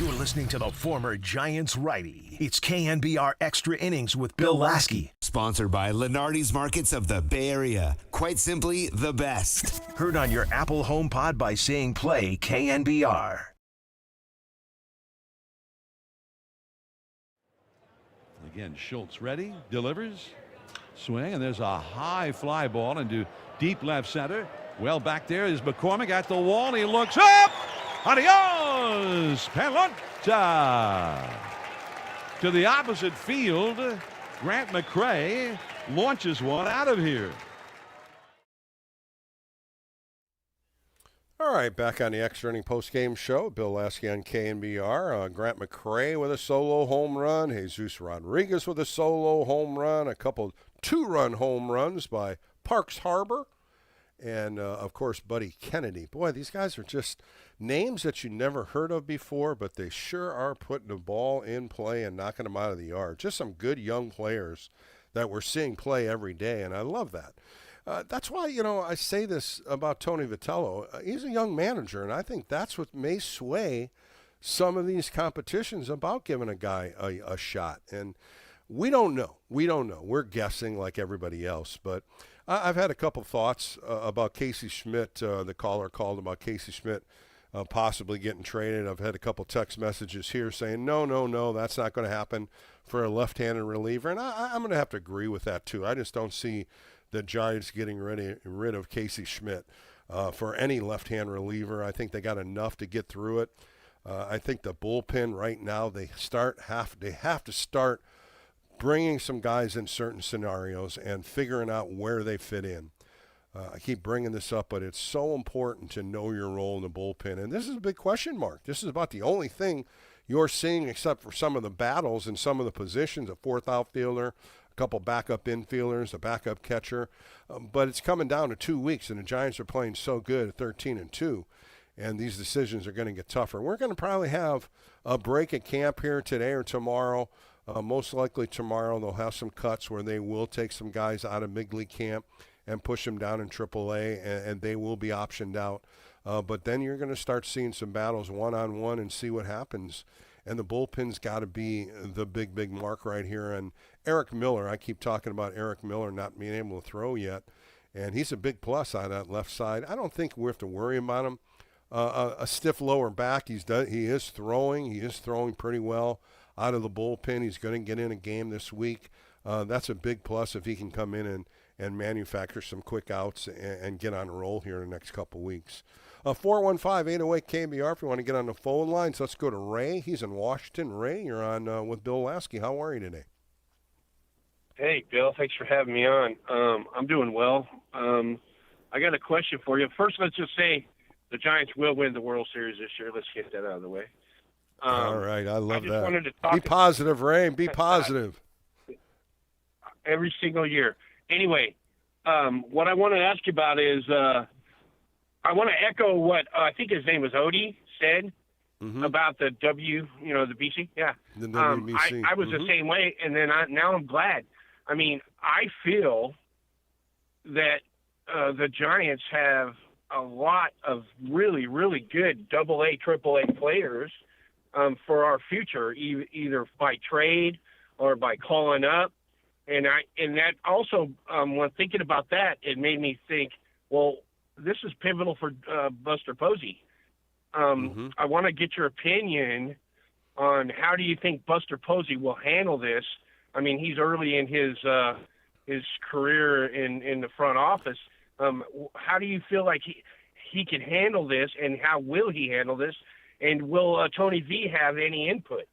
You're listening to the former Giants righty. It's KNBR Extra Innings with Bill Laskey. Sponsored by Lenardi's Markets of the Bay Area. Quite simply, the best. Heard on your Apple HomePod by saying play KNBR. Again, Schultz ready, delivers, swing, and there's a high fly ball into deep left center. Well, back there is McCormick at the wall. He looks up. Adios, pelota. To the opposite field, Grant McCray launches one out of here. All right, back on the Extra Inning Post-Game Show. Bill Laskey on KNBR. Grant McCray with a solo home run. Jesus Rodriguez with a solo home run. A couple two-run home runs by Parks Harbor. And, of course, Buddy Kennedy. Boy, these guys are just names that you never heard of before, but they sure are putting the ball in play and knocking them out of the yard. Just some good young players that we're seeing play every day, and I love that. That's why, I say this about Tony Vitello. He's a young manager, and I think that's what may sway some of these competitions about giving a guy a shot. And we don't know. We're guessing like everybody else, but I've had a couple thoughts about Casey Schmidt. The caller called about Casey Schmidt possibly getting traded. I've had a couple text messages here saying, no, that's not going to happen for a left-handed reliever. And I'm going to have to agree with that, too. I just don't see the Giants getting rid of Casey Schmidt for any left-hand reliever. I think they got enough to get through it. I think the bullpen right now, they have to start bringing some guys in certain scenarios and figuring out where they fit in. I keep bringing this up, but it's so important to know your role in the bullpen. And this is a big question mark. This is about the only thing you're seeing except for some of the battles in some of the positions, a fourth outfielder, a couple backup infielders, a backup catcher. But it's coming down to 2 weeks, and the Giants are playing so good at 13-2, and these decisions are going to get tougher. We're going to probably have a break at camp here today or tomorrow. Most likely tomorrow they'll have some cuts where they will take some guys out of big league camp and push them down in AAA, and they will be optioned out. But then you're going to start seeing some battles one-on-one and see what happens. And the bullpen's got to be the big mark right here. And Eric Miller, I keep talking about Eric Miller not being able to throw yet, and he's a big plus on that left side. I don't think we have to worry about him. A stiff lower back, he is throwing pretty well out of the bullpen. He's going to get in a game this week. That's a big plus if he can come in and manufacture some quick outs and get on a roll here in the next couple weeks. 415-808-KNBR if you want to get on the phone lines. Let's go to Ray. He's in Washington. Ray, you're on with Bill Laskey. How are you today? Hey, Bill. Thanks for having me on. I'm doing well. I got a question for you. First, let's just say the Giants will win the World Series this year. Let's get that out of the way. All right. I love that. Wanted to talk Be positive, Ray. Be positive. Every single year. Anyway, what I want to ask you about is I want to echo what I think his name was Odie said about the the BC. Yeah. The WBC. I was the same way, and then now I'm glad. I mean, I feel that the Giants have a lot of really, really good AA, AAA players for our future, either by trade or by calling up. And that also, when thinking about that, it made me think, well, this is pivotal for Buster Posey. I want to get your opinion on how do you think Buster Posey will handle this. I mean, he's early in his career in the front office. How do you feel like he can handle this, and how will he handle this? And will Tony V have any input?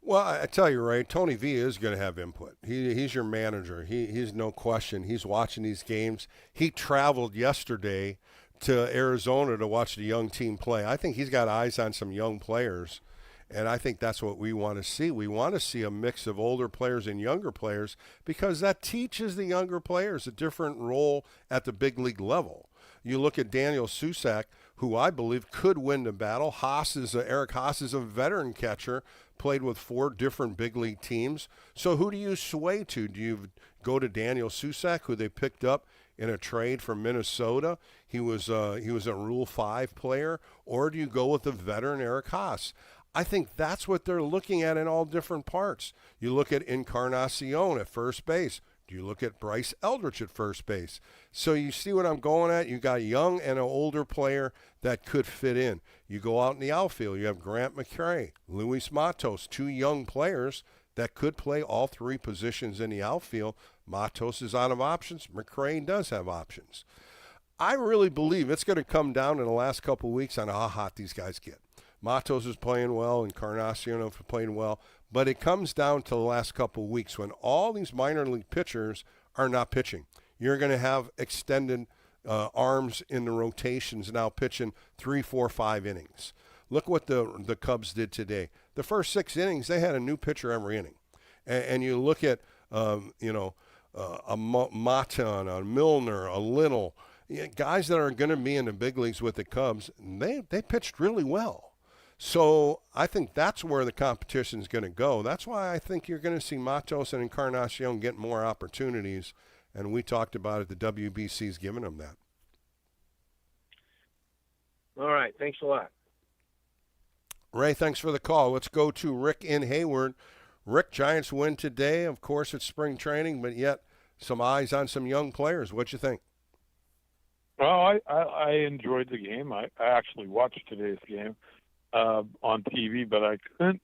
Well, I tell you, Ray, Tony V is going to have input. He's your manager. He's no question. He's watching these games. He traveled yesterday to Arizona to watch the young team play. I think he's got eyes on some young players, and I think that's what we want to see. We want to see a mix of older players and younger players because that teaches the younger players a different role at the big league level. You look at Daniel Susac, who I believe could win the battle. Eric Haas is a veteran catcher, played with 4 different big league teams. So who do you sway to? Do you go to Daniel Susac, who they picked up in a trade from Minnesota? He was a Rule 5 player, or do you go with the veteran Eric Haas? I think that's what they're looking at in all different parts. You look at Encarnacion at first base. Do you look at Bryce Eldridge at first base? So you see what I'm going at? You got a young and an older player that could fit in. You go out in the outfield. You have Grant McCray, Luis Matos, 2 young players that could play all 3 positions in the outfield. Matos is out of options. McCray does have options. I really believe it's going to come down in the last couple of weeks on how hot these guys get. Matos is playing well, Encarnacion is playing well, but it comes down to the last couple of weeks when all these minor league pitchers are not pitching. You're going to have extended arms in the rotations now pitching 3, 4, 5 innings. Look what the Cubs did today. The first 6 innings, they had a new pitcher every inning. And you look at, a Maton, a Milner, a Little, guys that are going to be in the big leagues with the Cubs, they pitched really well. So I think that's where the competition is going to go. That's why I think you're going to see Matos and Encarnacion get more opportunities, and we talked about it. The WBC's giving them that. All right. Thanks a lot. Ray, thanks for the call. Let's go to Rick in Hayward. Rick, Giants win today. Of course, it's spring training, but yet some eyes on some young players. What'd you think? Well, I enjoyed the game. I actually watched today's game on TV, but I couldn't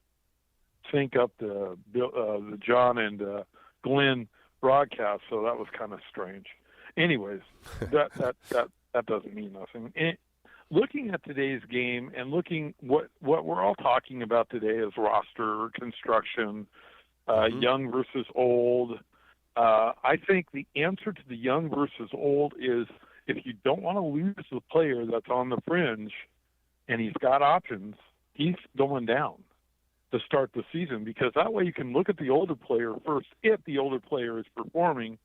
sync up the John and Glenn broadcast, so that was kind of strange. Anyways, that doesn't mean nothing. Looking at today's game and looking what we're all talking about today is roster construction, young versus old. I think the answer to the young versus old is if you don't want to lose the player that's on the fringe and he's got options, he's going down to start the season, because that way you can look at the older player first if the older player is performing.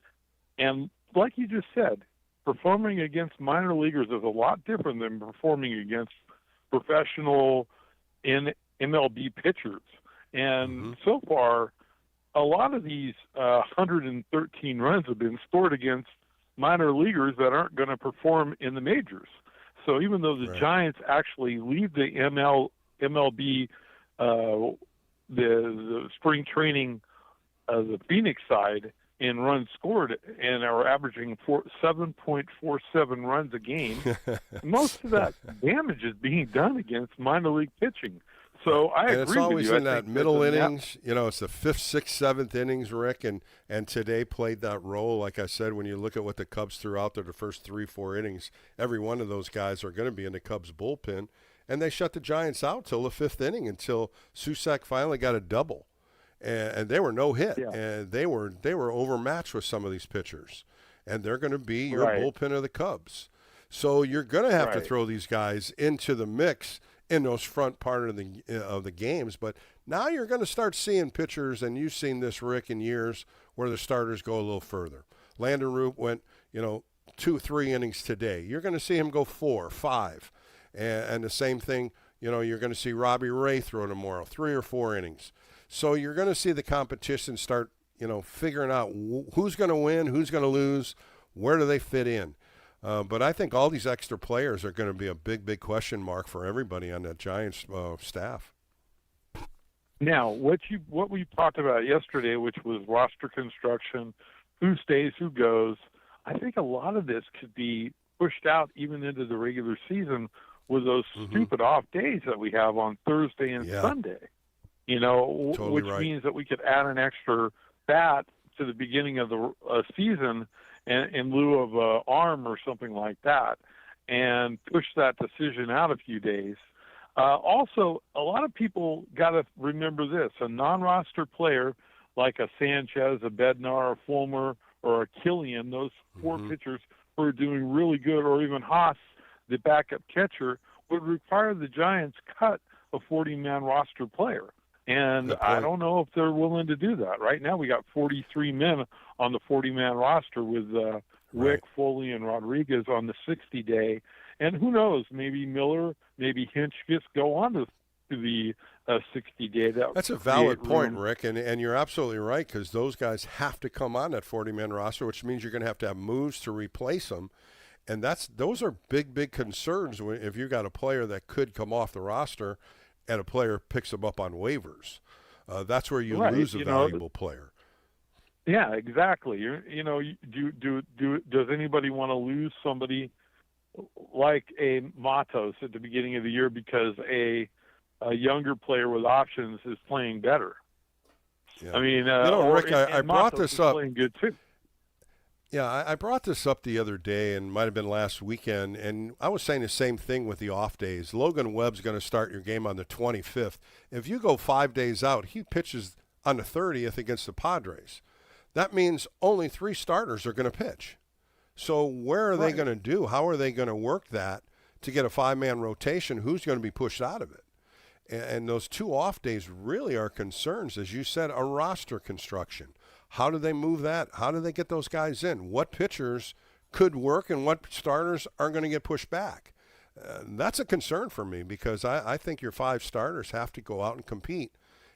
And like you just said, performing against minor leaguers is a lot different than performing against professional in MLB pitchers. And so far, a lot of these 113 runs have been scored against minor leaguers that aren't going to perform in the majors. So even though the Giants actually lead the MLB, the spring training, the Phoenix side in runs scored and are averaging 7.47 runs a game, most of that damage is being done against minor league pitching. So I agree with you. And it's always in that middle innings. It's the 5th, 6th, 7th innings, Rick, and today played that role. Like I said, when you look at what the Cubs threw out there the first 3, 4 innings, every one of those guys are going to be in the Cubs bullpen, and they shut the Giants out till the 5th inning until Susac finally got a double. And they were no hit, and they were overmatched with some of these pitchers, and they're going to be your bullpen of the Cubs. So you're going to have to throw these guys into the mix in those front part of the games. But now you're going to start seeing pitchers, and you've seen this, Rick, in years where the starters go a little further. Landon Root went 2, 3 innings today. You're going to see him go 4, 5, and the same thing. You're going to see Robbie Ray throw tomorrow, 3 or 4 innings. So you're going to see the competition start, figuring out who's going to win, who's going to lose, where do they fit in. But I think all these extra players are going to be a big, big question mark for everybody on that Giants staff. Now, what we talked about yesterday, which was roster construction, who stays, who goes, I think a lot of this could be pushed out even into the regular season with those stupid off days that we have on Thursday and Sunday. Totally which means that we could add an extra bat to the beginning of the season in lieu of an arm or something like that, and push that decision out a few days. Also, a lot of people got to remember this: a non-roster player like a Sanchez, a Bednar, a Fulmer, or a Killian, those 4 pitchers who are doing really good, or even Haas, the backup catcher, would require the Giants cut a 40-man roster player. And I don't know if they're willing to do that. Right now we got 43 men on the 40-man roster with Wick, Foley, and Rodriguez on the 60-day. And who knows, maybe Miller, maybe Hinch just go on to the 60-day. That's a valid point, Rick, and you're absolutely right, because those guys have to come on that 40-man roster, which means you're going to have moves to replace them, and those are big concerns if you got a player that could come off the roster and a player picks them up on waivers. That's where you lose a valuable player. Yeah, exactly. Does anybody want to lose somebody like a Matos at the beginning of the year because a younger player with options is playing better? Yeah. I mean, Rick, I brought this up. Playing good too. Yeah, I brought this up the other day, and might have been last weekend, and I was saying the same thing with the off days. Logan Webb's going to start your game on the 25th. If you go 5 days out, he pitches on the 30th against the Padres. That means only 3 starters are going to pitch. So where are they going to do? How are they going to work that to get a 5-man rotation? Who's going to be pushed out of it? And those 2 off days really are concerns, as you said, a roster construction. How do they move that? How do they get those guys in? What pitchers could work and what starters are going to get pushed back? That's a concern for me, because I think your 5 starters have to go out and compete,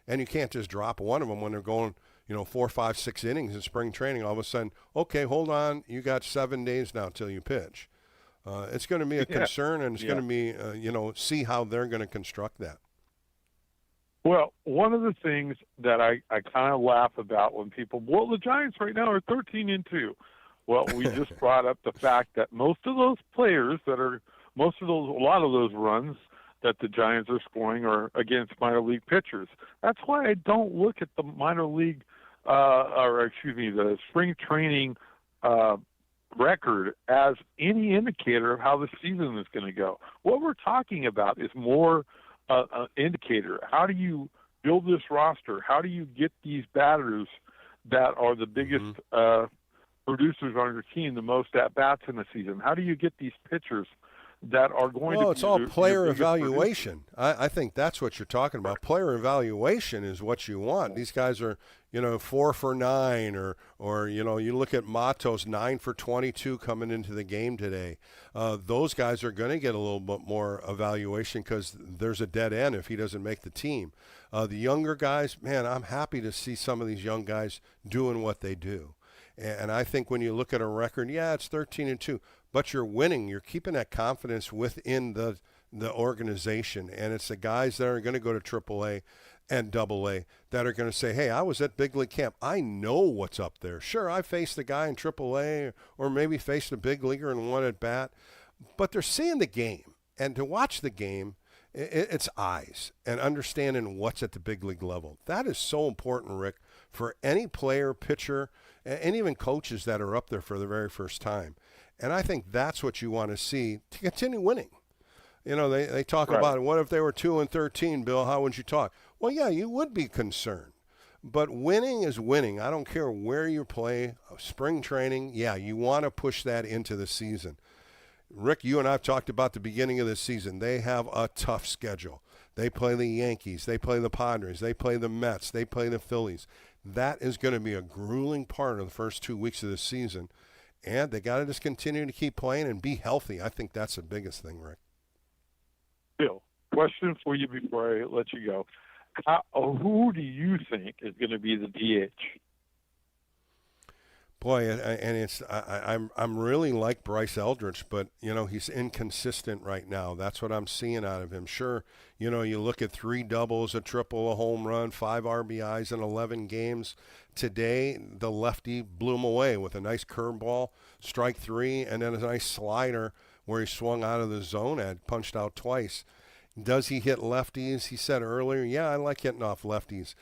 and you can't just drop one of them when they're going 4, 5, 6 innings in spring training. All of a sudden, okay, hold on, you got 7 days now till you pitch. It's going to be a concern, and it's going to be, see how they're going to construct that. Well, one of the things that I kind of laugh about when people, the Giants right now are 13-2. Well, we just brought up the fact that most of those players a lot of those runs that the Giants are scoring are against minor league pitchers. That's why I don't look at the minor league, the spring training record as any indicator of how the season is going to go. What we're talking about is more an indicator. How do you build this roster? How do you get these batters that are the biggest producers on your team, the most at-bats in the season? How do you get these pitchers that are going to be... Well, it's all player evaluation. I think that's what you're talking about. Player evaluation is what you want. These guys are, 4 for 9, or you look at Matos, 9 for 22 coming into the game today. Those guys are going to get a little bit more evaluation because there's a dead end if he doesn't make the team. The younger guys, man, I'm happy to see some of these young guys doing what they do. And I think when you look at a record, it's 13-2. But you're winning. You're keeping that confidence within the organization. And it's the guys that are going to go to AAA and AA that are going to say, hey, I was at big league camp. I know what's up there. Sure, I faced a guy in AAA or maybe faced a big leaguer in one at bat. But they're seeing the game. And to watch the game, it's eyes and understanding what's at the big league level. That is so important, Rick, for any player, pitcher, and even coaches that are up there for the very first time. And I think that's what you want to see to continue winning. They talk about, what if they were 2-13, Bill? How would you talk? Well, yeah, you would be concerned. But winning is winning. I don't care where you play, spring training. Yeah, you want to push that into the season. Rick, you and I have talked about the beginning of the season. They have a tough schedule. They play the Yankees. They play the Padres. They play the Mets. They play the Phillies. That is going to be a grueling part of the first 2 weeks of the season. And they got to just continue to keep playing and be healthy. I think that's the biggest thing, Rick. Bill, question for you before I let you go. Who do you think is going to be the DH? Boy, and I'm really like Bryce Eldridge, but he's inconsistent right now. That's what I'm seeing out of him. Sure, you look at 3 doubles, a triple, a home run, 5 RBIs in 11 games. Today, the lefty blew him away with a nice curveball, strike 3, and then a nice slider where he swung out of the zone and punched out twice. Does he hit lefties? He said earlier, yeah, I like hitting off lefties.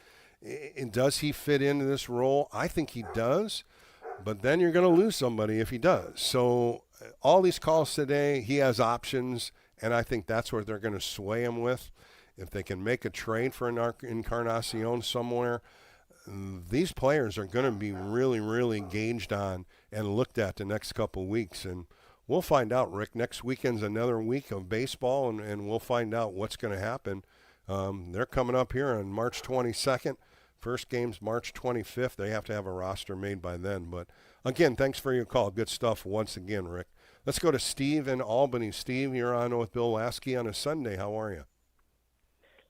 And does he fit into this role? I think he does. But then you're going to lose somebody if he does. So all these calls today, he has options, and I think that's what they're going to sway him with. If they can make a trade for an Encarnacion somewhere, these players are going to be really, really gauged on and looked at the next couple of weeks. And we'll find out, Rick. Next weekend's another week of baseball, and we'll find out what's going to happen. They're coming up here on March 22nd. First game's March 25th. They have to have a roster made by then. But, again, thanks for your call. Good stuff once again, Rick. Let's go to Steve in Albany. Steve, you're on with Bill Laskey on a Sunday. How are you?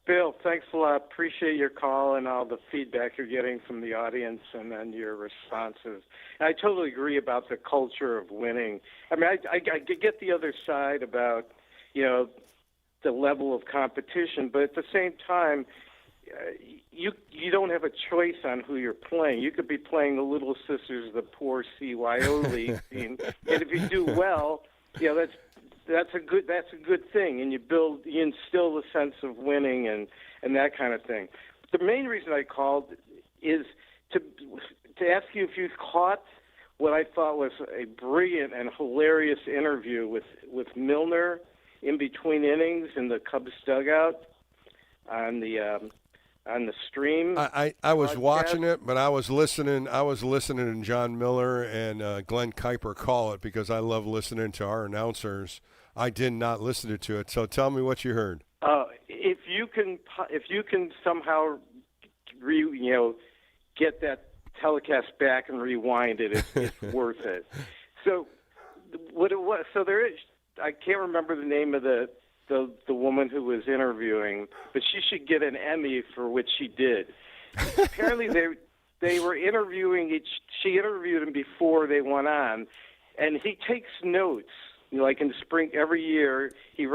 Bill, thanks a lot. Appreciate your call and all the feedback you're getting from the audience and then your responses. And I totally agree about the culture of winning. I mean, I get the other side about, the level of competition, but at the same time, you don't have a choice on who you're playing. You could be playing the Little Sisters of the Poor CYO League team, and if you do well, that's a good thing, and you instill the sense of winning and that kind of thing. The main reason I called is to ask you if you caught what I thought was a brilliant and hilarious interview with Milner in between innings in the Cubs dugout on the stream. I was watching it, but I was listening to John Miller and Glenn Kuiper call it because I love listening to our announcers. I did not listen to it, so tell me what you heard. If you can somehow get that telecast back and rewind it, it's worth it. So what it was? So there is. I can't remember the name of the woman who was interviewing, but she should get an Emmy for what she did. Apparently, they were interviewing. She interviewed him before they went on, and he takes notes. Like in spring, every year he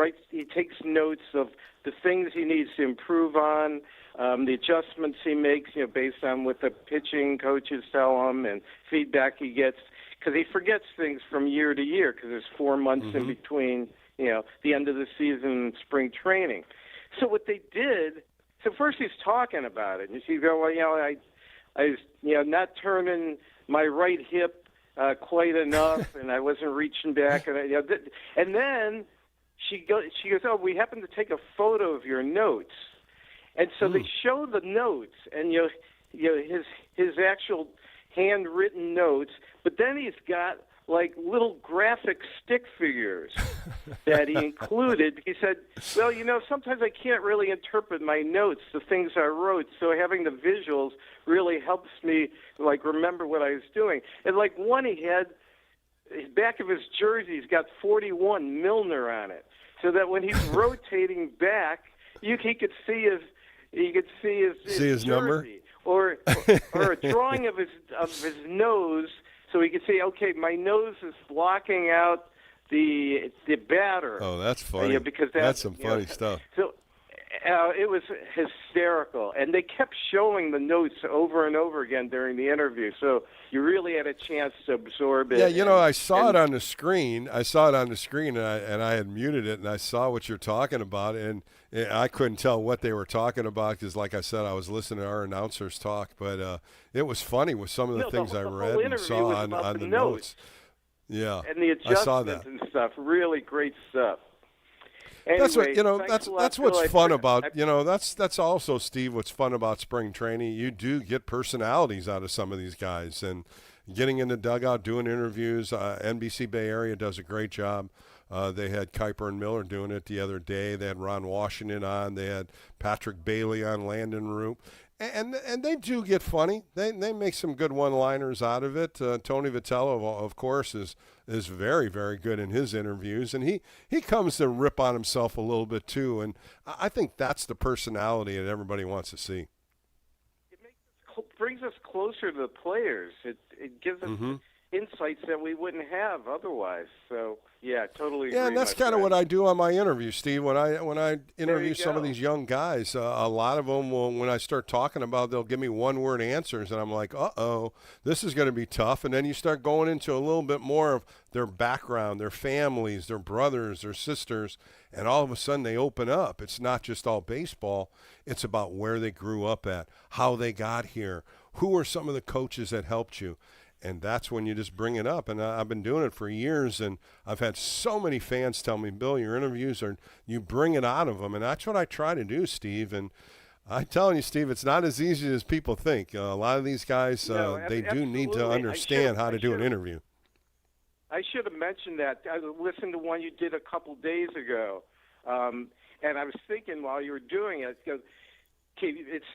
takes notes of the things he needs to improve on, the adjustments he makes, based on what the pitching coaches tell him and feedback he gets. Because he forgets things from year to year because there's 4 months in between, the end of the season and spring training. So what they did, so first he's talking about it. And you go, well, I was, not turning my right hip quite enough, and I wasn't reaching back. And then she goes, oh, we happen to take a photo of your notes. And so they show the notes, and his actual handwritten notes, but then he's got like little graphic stick figures that he included. He said, well, sometimes I can't really interpret my notes, the things I wrote, so having the visuals really helps me remember what I was doing. And one he had, the back of his jersey, he's got 41 Milner on it, so that when he's rotating back, he could see his number. Or a drawing of his nose, so he could say, okay, my nose is blocking out the batter. Oh, that's funny. Because that's some funny stuff. So it was hysterical, and they kept showing the notes over and over again during the interview. So you really had a chance to absorb it. Yeah, I saw it on the screen. I saw it on the screen, and I had muted it, and I saw what you're talking about, and I couldn't tell what they were talking about because, like I said, I was listening to our announcers talk. But it was funny with some of the things I read and saw on the notes. Yeah, and the adjustments and stuff. Really great stuff. Anyway, that's what's fun about that's also, Steve, what's fun about spring training. You do get personalities out of some of these guys, and getting in the dugout, doing interviews. NBC Bay Area does a great job. They had Kuiper and Miller doing it the other day. They had Ron Washington on. They had Patrick Bailey on, Landon Roop. And they do get funny. They make some good one-liners out of it. Tony Vitello, of course, is very, very good in his interviews, and he comes to rip on himself a little bit too. And I think that's the personality that everybody wants to see. It brings us closer to the players. It gives us insights that we wouldn't have otherwise. So yeah, totally agree. Yeah, and that's kind of what I do on my interview, Steve. When I interview some of these young guys, a lot of them will, when I start talking about, they'll give me one-word answers, and I'm like, uh-oh, this is going to be tough. And then you start going into a little bit more of their background, their families, their brothers, their sisters, and all of a sudden they open up. It's not just all baseball. It's about where they grew up at, how they got here, who are some of the coaches that helped you. And that's when you just bring it up. And I've been doing it for years, and I've had so many fans tell me, Bill, your interviews you bring it out of them. And that's what I try to do, Steve. And I'm telling you, Steve, it's not as easy as people think. A lot of these guys, they do need to understand how to do an interview. I should have mentioned that. I listened to one you did a couple days ago, and I was thinking while you were doing it, okay, it's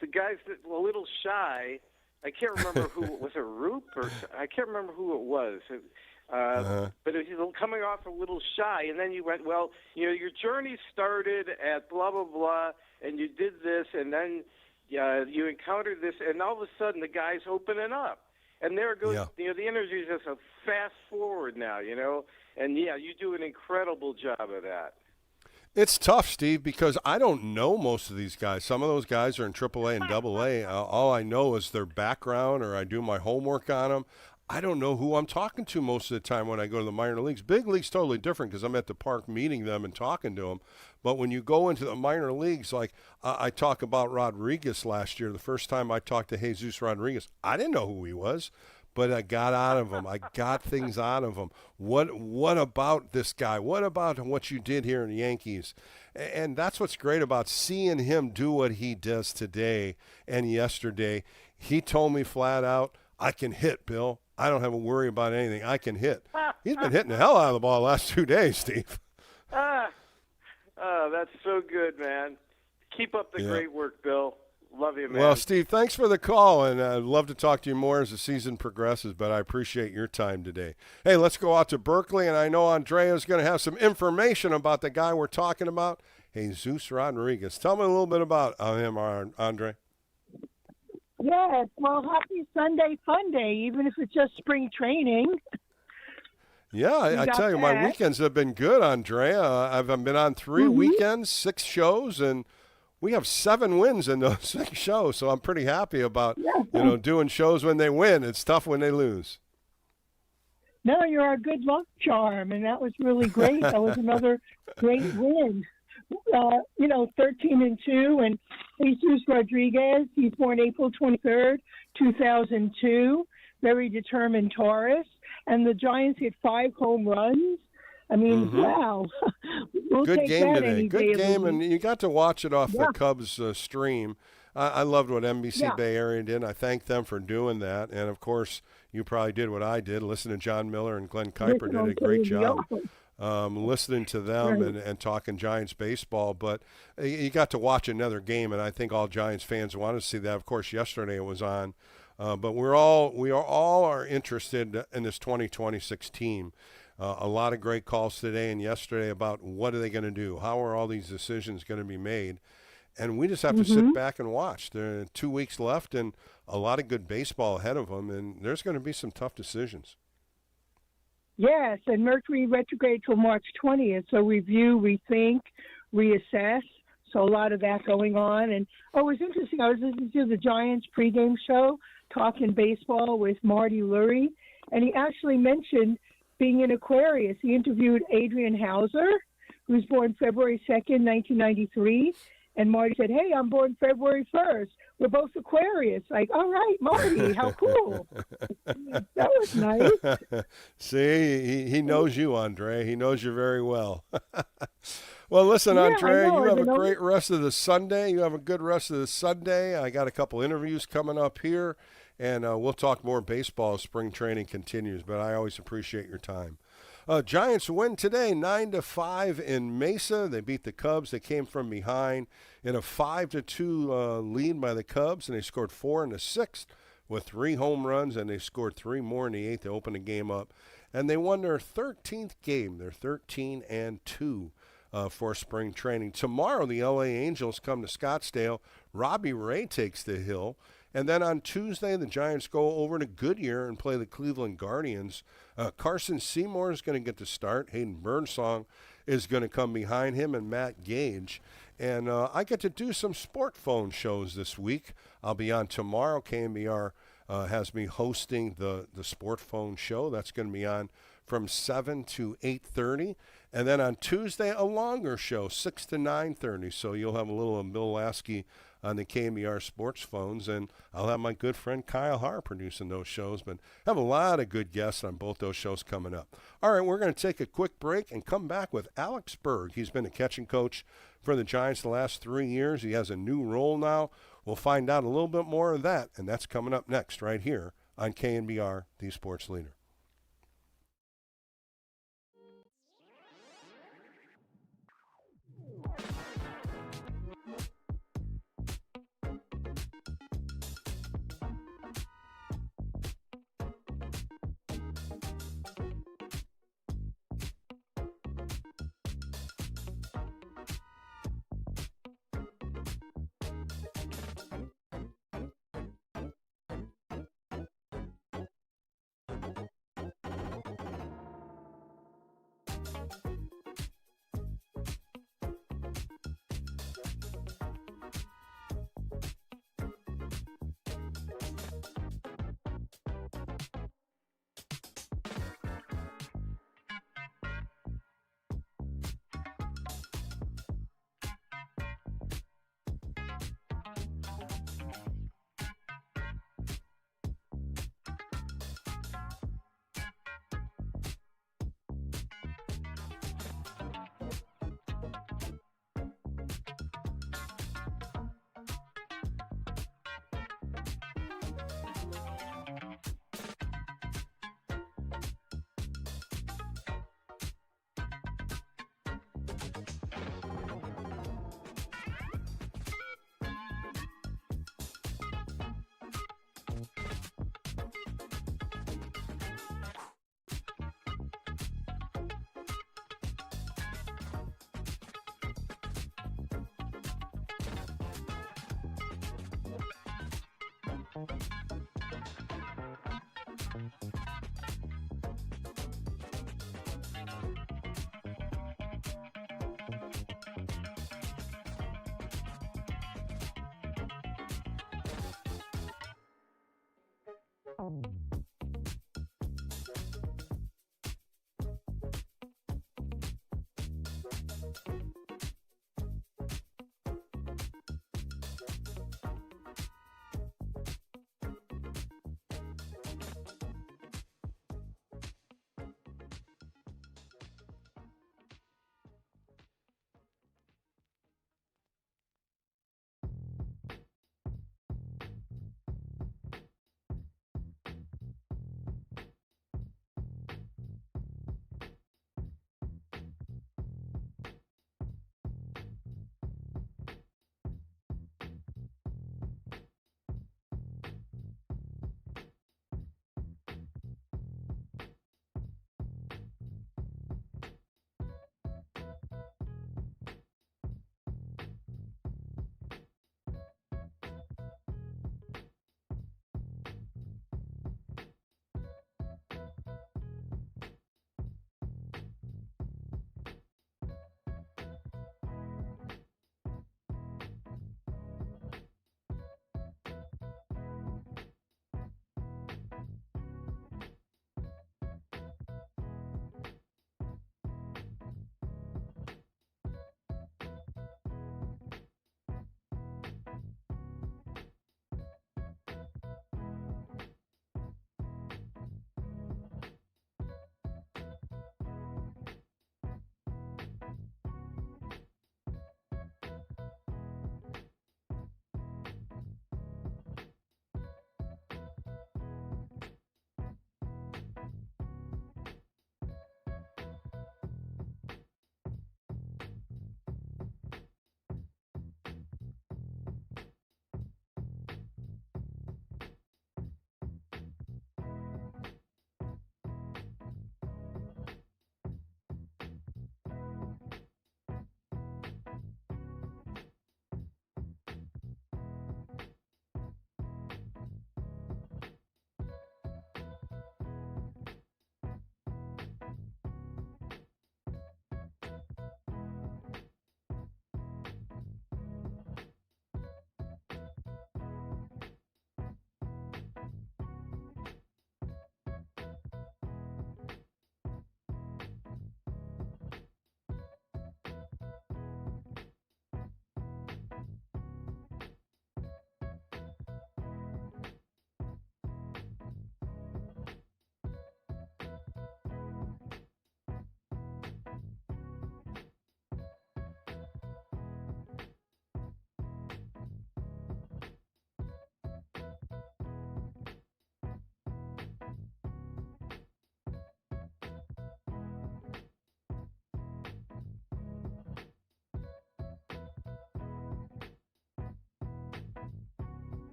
the guy's a little shy, I can't remember who was it. Roop or I can't remember who it was. But he was coming off a little shy, and then you went, well, your journey started at blah blah blah, and you did this, and then you encountered this, and all of a sudden the guy's opening up, and there goes, the interview is just a fast forward now, and you do an incredible job of that. It's tough, Steve, because I don't know most of these guys. Some of those guys are in AAA and AA. All I know is their background, or I do my homework on them. I don't know who I'm talking to most of the time when I go to the minor leagues. Big league's totally different because I'm at the park meeting them and talking to them. But when you go into the minor leagues, like I talk about Rodriguez last year, the first time I talked to Jesus Rodriguez, I didn't know who he was, but I got out of him. I got things out of him. What about this guy? What about what you did here in the Yankees? And that's what's great about seeing him do what he does today and yesterday. He told me flat out, I can hit, Bill. I don't have to worry about anything. I can hit. He's been hitting the hell out of the ball the last 2 days, Steve. That's so good, man. Keep up the great work, Bill. Love you, man. Well, Steve, thanks for the call, and I'd love to talk to you more as the season progresses, but I appreciate your time today. Hey, let's go out to Berkeley, and I know Andrea's going to have some information about the guy we're talking about, Jesus Rodriguez. Tell me a little bit about him, Andre. Yes, well, happy Sunday fun day, even if it's just spring training. Yeah, I tell you, my weekends have been good, Andrea. I've been on 3 weekends, 6 shows, and we have 7 wins in those 6 shows, so I'm pretty happy about, doing shows when they win. It's tough when they lose. No, you're a good luck charm, and that was really great. That was another great win. 13-2, and Jesus Rodriguez, he's born April 23rd, 2002, very determined Taurus, and the Giants hit 5 home runs. I mean, wow. We'll good take game that today. any Good day of the game, week. and you got to watch it off the Cubs stream. I loved what NBC Bay Area did. I thank them for doing that. And, of course, you probably did what I did. Listen to John Miller and Glenn Kuiper did a great job. Listening to them and talking Giants baseball, but you got to watch another game, and I think all Giants fans wanted to see that. Of course, yesterday it was on, but we are interested in this 2026 team. A lot of great calls today and yesterday about what are they going to do, how are all these decisions going to be made, and we just have to sit back and watch. There are 2 weeks left, and a lot of good baseball ahead of them, and there's going to be some tough decisions. Yes, and Mercury retrograde till March 20th, so review, rethink, reassess. So a lot of that going on. And it was interesting. I was listening to the Giants pregame show, talking baseball with Marty Lurie, and he actually mentioned being in Aquarius. He interviewed Adrian Hauser, who was born February 2nd, 1993. And Marty said, hey, I'm born February 1st. We're both Aquarius. Like, all right, Marty, how cool. That was nice. See, he knows you, Andre. He knows you very well. Well, listen, Andre, you have a great rest of the Sunday. You have a good rest of the Sunday. I got a couple interviews coming up here, and we'll talk more baseball as spring training continues, but I always appreciate your time. Giants win today, 9-5 in Mesa. They beat the Cubs. They came from behind in a 5-2 lead by the Cubs, and they scored 4 in the 6th with 3 home runs, and they scored 3 more in the 8th to open the game up. And they won their 13th game. They're 13-2 for spring training. Tomorrow, the LA Angels come to Scottsdale. Robbie Ray takes the hill. And then on Tuesday, the Giants go over to Goodyear and play the Cleveland Guardians. Carson Seymour is going to get the start. Hayden Burnsong is going to come behind him, and Matt Gage. And I get to do some sport phone shows this week. I'll be on tomorrow. KNBR has me hosting the sport phone show. That's going to be on from 7 to 8:30. And then on Tuesday, a longer show, 6 to 9:30. So you'll have a little of Bill Laskey on the KNBR sports phones, and I'll have my good friend Kyle Haar producing those shows, but I have a lot of good guests on both those shows coming up. All right, we're going to take a quick break and come back with Alex Berg. He's been a catching coach for the Giants the last 3 years. He has a new role now. We'll find out a little bit more of that, and that's coming up next right here on KNBR, the Sports Leader.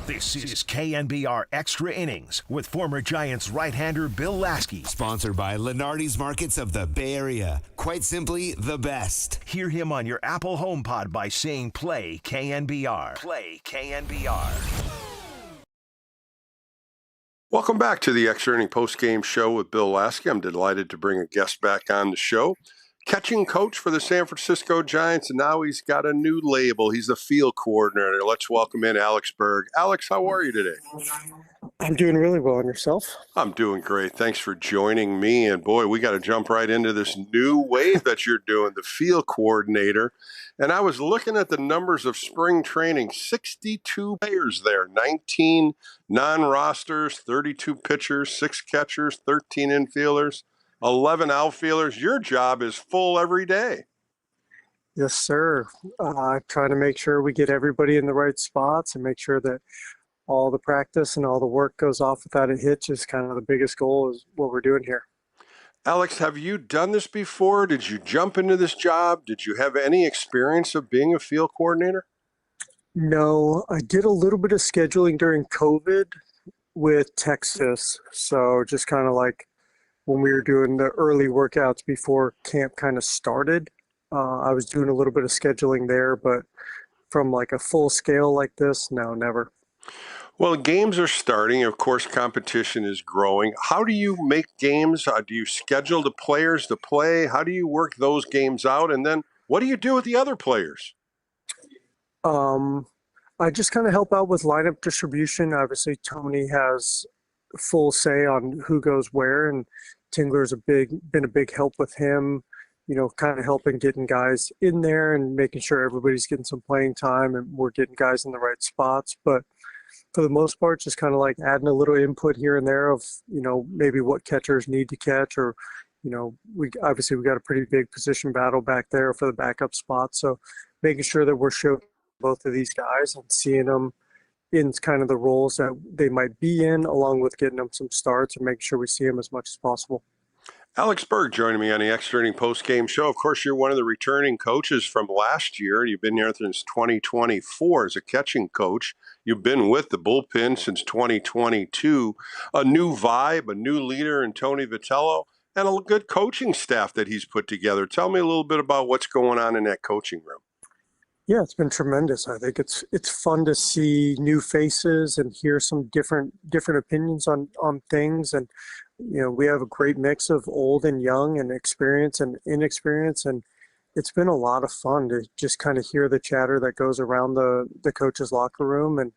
This is KNBR Extra Innings with former Giants right-hander Bill Laskey. Sponsored by Lenardi's Markets of the Bay Area. Quite simply, the best. Hear him on your Apple HomePod by saying play KNBR. Play KNBR. Welcome back to the Extra Inning Post-Game Show with Bill Laskey. I'm delighted to bring a guest back on the show. Catching coach for the San Francisco Giants, and now he's got a new label. He's the field coordinator. Let's welcome in Alex Berg. Alex, how are you today? I'm doing really well. And yourself? I'm doing great. Thanks for joining me. And boy, we got to jump right into this new wave that you're doing, the field coordinator. And I was looking at the numbers of spring training, 62 players there, 19 non-rosters, 32 pitchers, 6 catchers, 13 infielders, 11 outfielders. Your job is full every day. Yes, sir. Trying to make sure we get everybody in the right spots and make sure that all the practice and all the work goes off without a hitch is kind of the biggest goal is what we're doing here. Alex, have you done this before? Did you jump into this job? Did you have any experience of being a field coordinator? No, I did a little bit of scheduling during COVID with Texas. So just kind of like when we were doing the early workouts before camp kind of started, I was doing a little bit of scheduling there, but from like a full scale like this, no, never. Well, games are starting. Of course, competition is growing. How do you make games? Do you schedule the players to play? How do you work those games out? And then what do you do with the other players? I just kind of help out with lineup distribution. Obviously, Tony has full say on who goes where, and Tingler's been a big help with him, kind of helping getting guys in there and making sure everybody's getting some playing time and we're getting guys in the right spots. But for the most part, just kind of like adding a little input here and there of, maybe what catchers need to catch, or, we got a pretty big position battle back there for the backup spot. So making sure that we're showing both of these guys and seeing them in kind of the roles that they might be in, along with getting them some starts and making sure we see them as much as possible. Alex Berg joining me on the Extra Inning post-game show. Of course, you're one of the returning coaches from last year. You've been here since 2024 as a catching coach. You've been with the bullpen since 2022. A new vibe, a new leader in Tony Vitello, and a good coaching staff that he's put together. Tell me a little bit about what's going on in that coaching room. Yeah, it's been tremendous. I think it's fun to see new faces and hear some different opinions on things. And we have a great mix of old and young, and experience and inexperience, and it's been a lot of fun to just kind of hear the chatter that goes around the coaches' locker room. And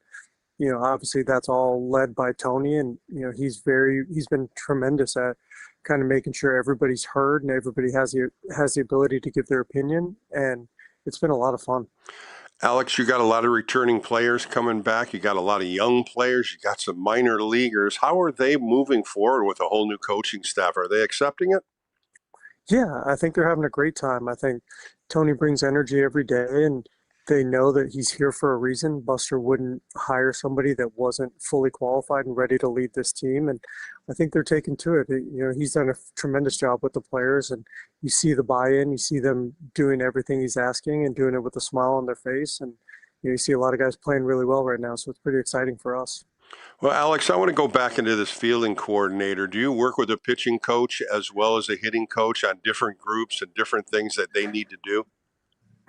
obviously that's all led by Tony, and he's been tremendous at kind of making sure everybody's heard and everybody has the ability to give their opinion, and it's been a lot of fun. Alex, you got a lot of returning players coming back. You got a lot of young players. You got some minor leaguers. How are they moving forward with a whole new coaching staff? Are they accepting it? Yeah, I think they're having a great time. I think Tony brings energy every day, and they know that he's here for a reason. Buster wouldn't hire somebody that wasn't fully qualified and ready to lead this team, and I think they're taking to it. He's done a tremendous job with the players, and you see the buy-in. You see them doing everything he's asking and doing it with a smile on their face, and you see a lot of guys playing really well right now, so it's pretty exciting for us. Well, Alex, I want to go back into this fielding coordinator. Do you work with a pitching coach as well as a hitting coach on different groups and different things that they need to do?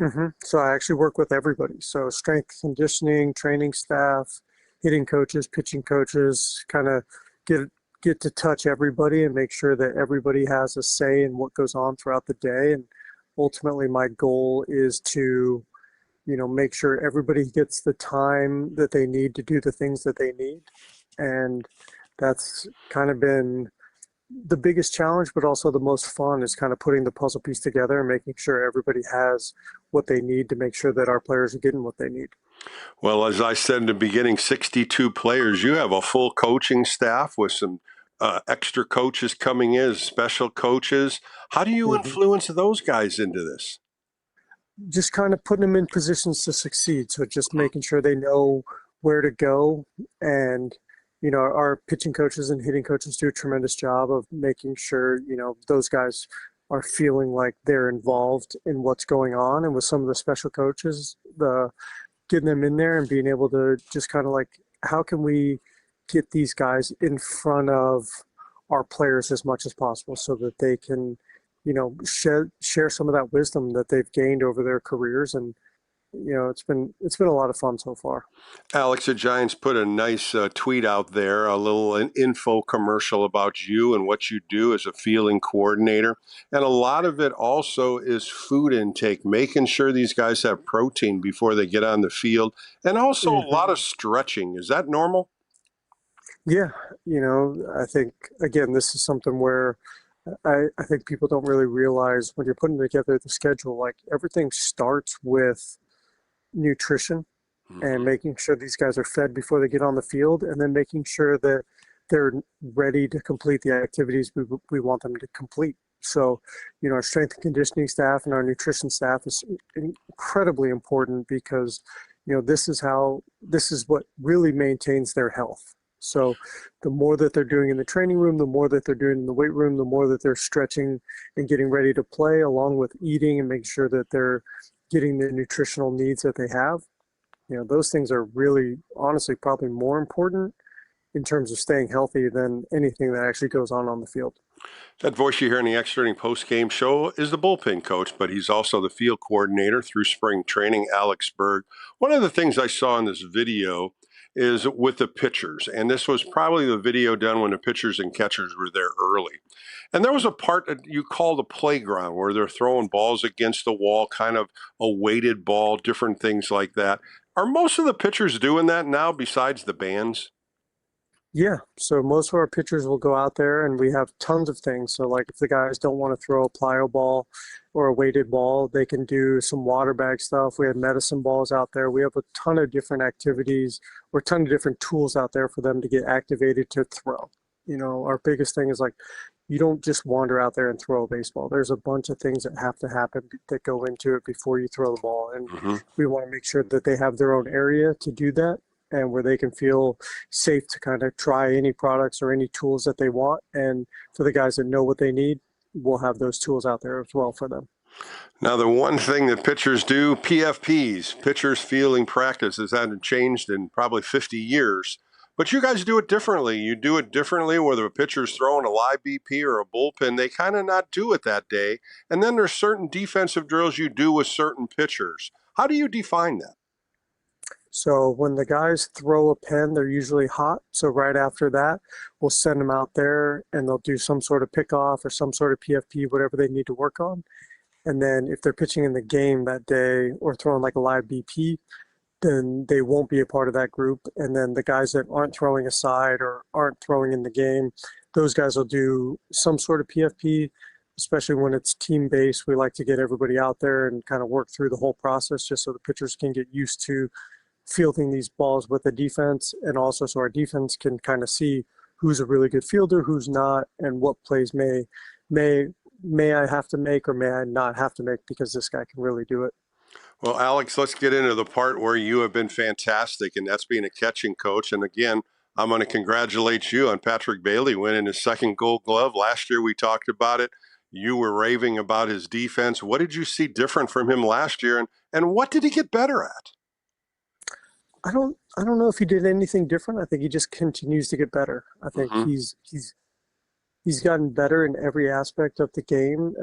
Mm-hmm. So I actually work with everybody. So strength conditioning, training staff, hitting coaches, pitching coaches, kind of get to touch everybody and make sure that everybody has a say in what goes on throughout the day. And ultimately my goal is to, make sure everybody gets the time that they need to do the things that they need. And that's kind of been the biggest challenge, but also the most fun, is kind of putting the puzzle piece together and making sure everybody has what they need to make sure that our players are getting what they need. Well, as I said in the beginning, 62 players. You have a full coaching staff with some extra coaches coming in, special coaches. How do you influence those guys into this? Just kind of putting them in positions to succeed. So just making sure they know where to go. And our pitching coaches and hitting coaches do a tremendous job of making sure, those guys are feeling like they're involved in what's going on. And with some of the special coaches, getting them in there and being able to just kind of like, how can we get these guys in front of our players as much as possible so that they can, share some of that wisdom that they've gained over their careers. And it's been a lot of fun so far. Alex, the Giants put a nice tweet out there, a little info commercial about you and what you do as a fielding coordinator. And a lot of it also is food intake, making sure these guys have protein before they get on the field, and also a lot of stretching. Is that normal? Yeah. I think, again, this is something where I think people don't really realize when you're putting together the schedule, like everything starts with nutrition and making sure these guys are fed before they get on the field, and then making sure that they're ready to complete the activities we want them to complete. So, our strength and conditioning staff and our nutrition staff is incredibly important because, this is what really maintains their health. So the more that they're doing in the training room, the more that they're doing in the weight room, the more that they're stretching and getting ready to play, along with eating and making sure that they're getting the nutritional needs that they have. Those things are really, honestly, probably more important in terms of staying healthy than anything that actually goes on the field. That voice you hear in the Extra Inning post-game show is the bullpen coach, but he's also the field coordinator through spring training, Alex Berg. One of the things I saw in this video is with the pitchers, and this was probably the video done when the pitchers and catchers were there early. And there was a part that you call the playground where they're throwing balls against the wall, kind of a weighted ball, different things like that. Are most of the pitchers doing that now besides the bands? Yeah, so most of our pitchers will go out there and we have tons of things. So like if the guys don't want to throw a plyo ball or a weighted ball, they can do some water bag stuff. We have medicine balls out there. We have a ton of different activities or a ton of different tools out there for them to get activated to throw. You know, our biggest thing is like, you don't just wander out there and throw a baseball. There's a bunch of things that have to happen that go into it before you throw the ball. And we want to make sure that they have their own area to do that, and where they can feel safe to kind of try any products or any tools that they want. And for the guys that know what they need, we'll have those tools out there as well for them. Now, the one thing that pitchers do, PFPs, pitchers fielding practices, hasn't changed in probably 50 years. But you guys do it differently. You do it differently, whether a pitcher's throwing a live BP or a bullpen, they kind of not do it that day. And then there's certain defensive drills you do with certain pitchers. How do you define that? So when the guys throw a pen, they're usually hot. So right after that, we'll send them out there and they'll do some sort of pickoff or some sort of PFP, whatever they need to work on. And then if they're pitching in the game that day or throwing like a live BP, then they won't be a part of that group. And then the guys that aren't throwing a side or aren't throwing in the game, those guys will do some sort of PFP, especially when it's team-based. We like to get everybody out there and kind of work through the whole process just so the pitchers can get used to fielding these balls with the defense, and also so our defense can kind of see who's a really good fielder, who's not, and what plays may I have to make or may I not have to make because this guy can really do it. Well, Alex, let's get into the part where you have been fantastic, and that's being a catching coach. And again, I'm going to congratulate you on Patrick Bailey winning his second Gold Glove. Last year we talked about it. You were raving about his defense. What did you see different from him last year, and what did he get better at? I don't know if he did anything different. I think he just continues to get better. I think he's gotten better in every aspect of the game.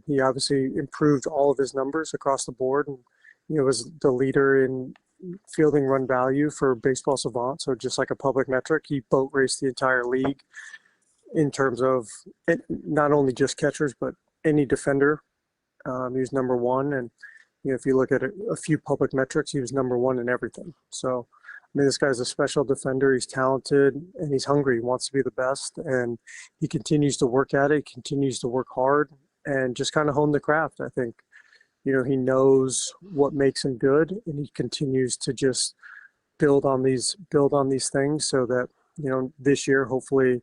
He obviously improved all of his numbers across the board, and was the leader in fielding run value for Baseball Savant. So just like a public metric, he boat raced the entire league in terms of not only just catchers but any defender. He was number one, and if you look at a few public metrics, he was number one in everything. So, I mean, this guy's a special defender. He's talented and he's hungry. He wants to be the best, and he continues to work at it. He continues to work hard and just kind of hone the craft. I think, he knows what makes him good, and he continues to just build on these things so that, this year, hopefully,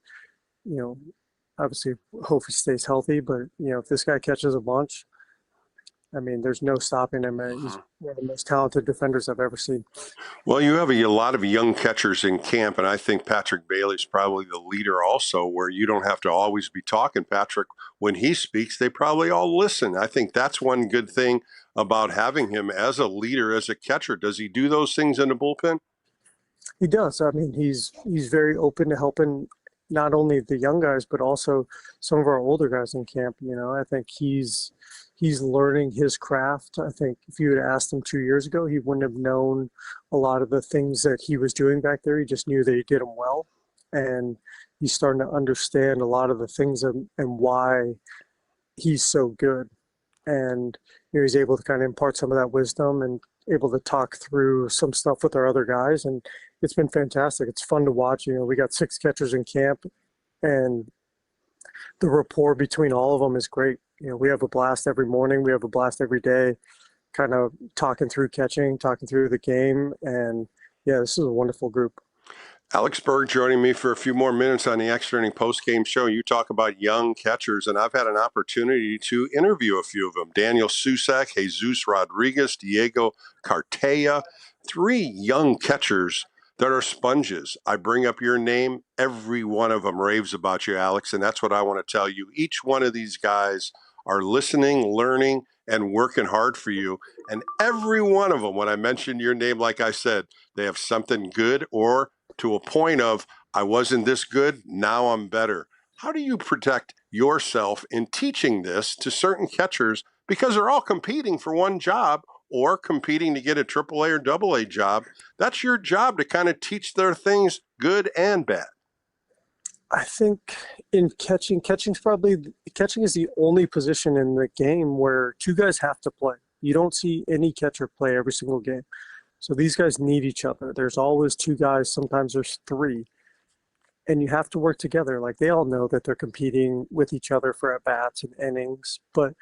obviously hope he stays healthy, but, if this guy catches a bunch, I mean, there's no stopping him. He's one of the most talented defenders I've ever seen. Well, you have a lot of young catchers in camp, and I think Patrick Bailey's probably the leader also, where you don't have to always be talking. Patrick, when he speaks, they probably all listen. I think that's one good thing about having him as a leader, as a catcher. Does he do those things in the bullpen? He does. I mean, he's very open to helping not only the young guys, but also some of our older guys in camp. I think he's learning his craft. I think if you had asked him 2 years ago, he wouldn't have known a lot of the things that he was doing back there. He just knew that he did them well. And he's starting to understand a lot of the things and why he's so good. And he's able to kind of impart some of that wisdom and able to talk through some stuff with our other guys. And it's been fantastic. It's fun to watch. We got 6 catchers in camp, and the rapport between all of them is great. We have a blast every morning. We have a blast every day, kind of talking through catching, talking through the game. And, yeah, this is a wonderful group. Alex Berg joining me for a few more minutes on the Extra Inning post-game show. You talk about young catchers, and I've had an opportunity to interview a few of them. Daniel Susak, Jesus Rodriguez, Diego Cartella, 3 young catchers that are sponges. I bring up your name. Every one of them raves about you, Alex, and that's what I want to tell you. Each one of these guys are listening, learning, and working hard for you. And every one of them, when I mention your name, like I said, they have something good or to a point of, I wasn't this good, now I'm better. How do you protect yourself in teaching this to certain catchers, because they're all competing for one job or competing to get a AAA or AA job? That's your job to kind of teach their things, good and bad. I think in catching is the only position in the game where two guys have to play. You don't see any catcher play every single game. So these guys need each other. There's always two guys, sometimes there's three. And you have to work together. Like, they all know that they're competing with each other for at-bats and innings, but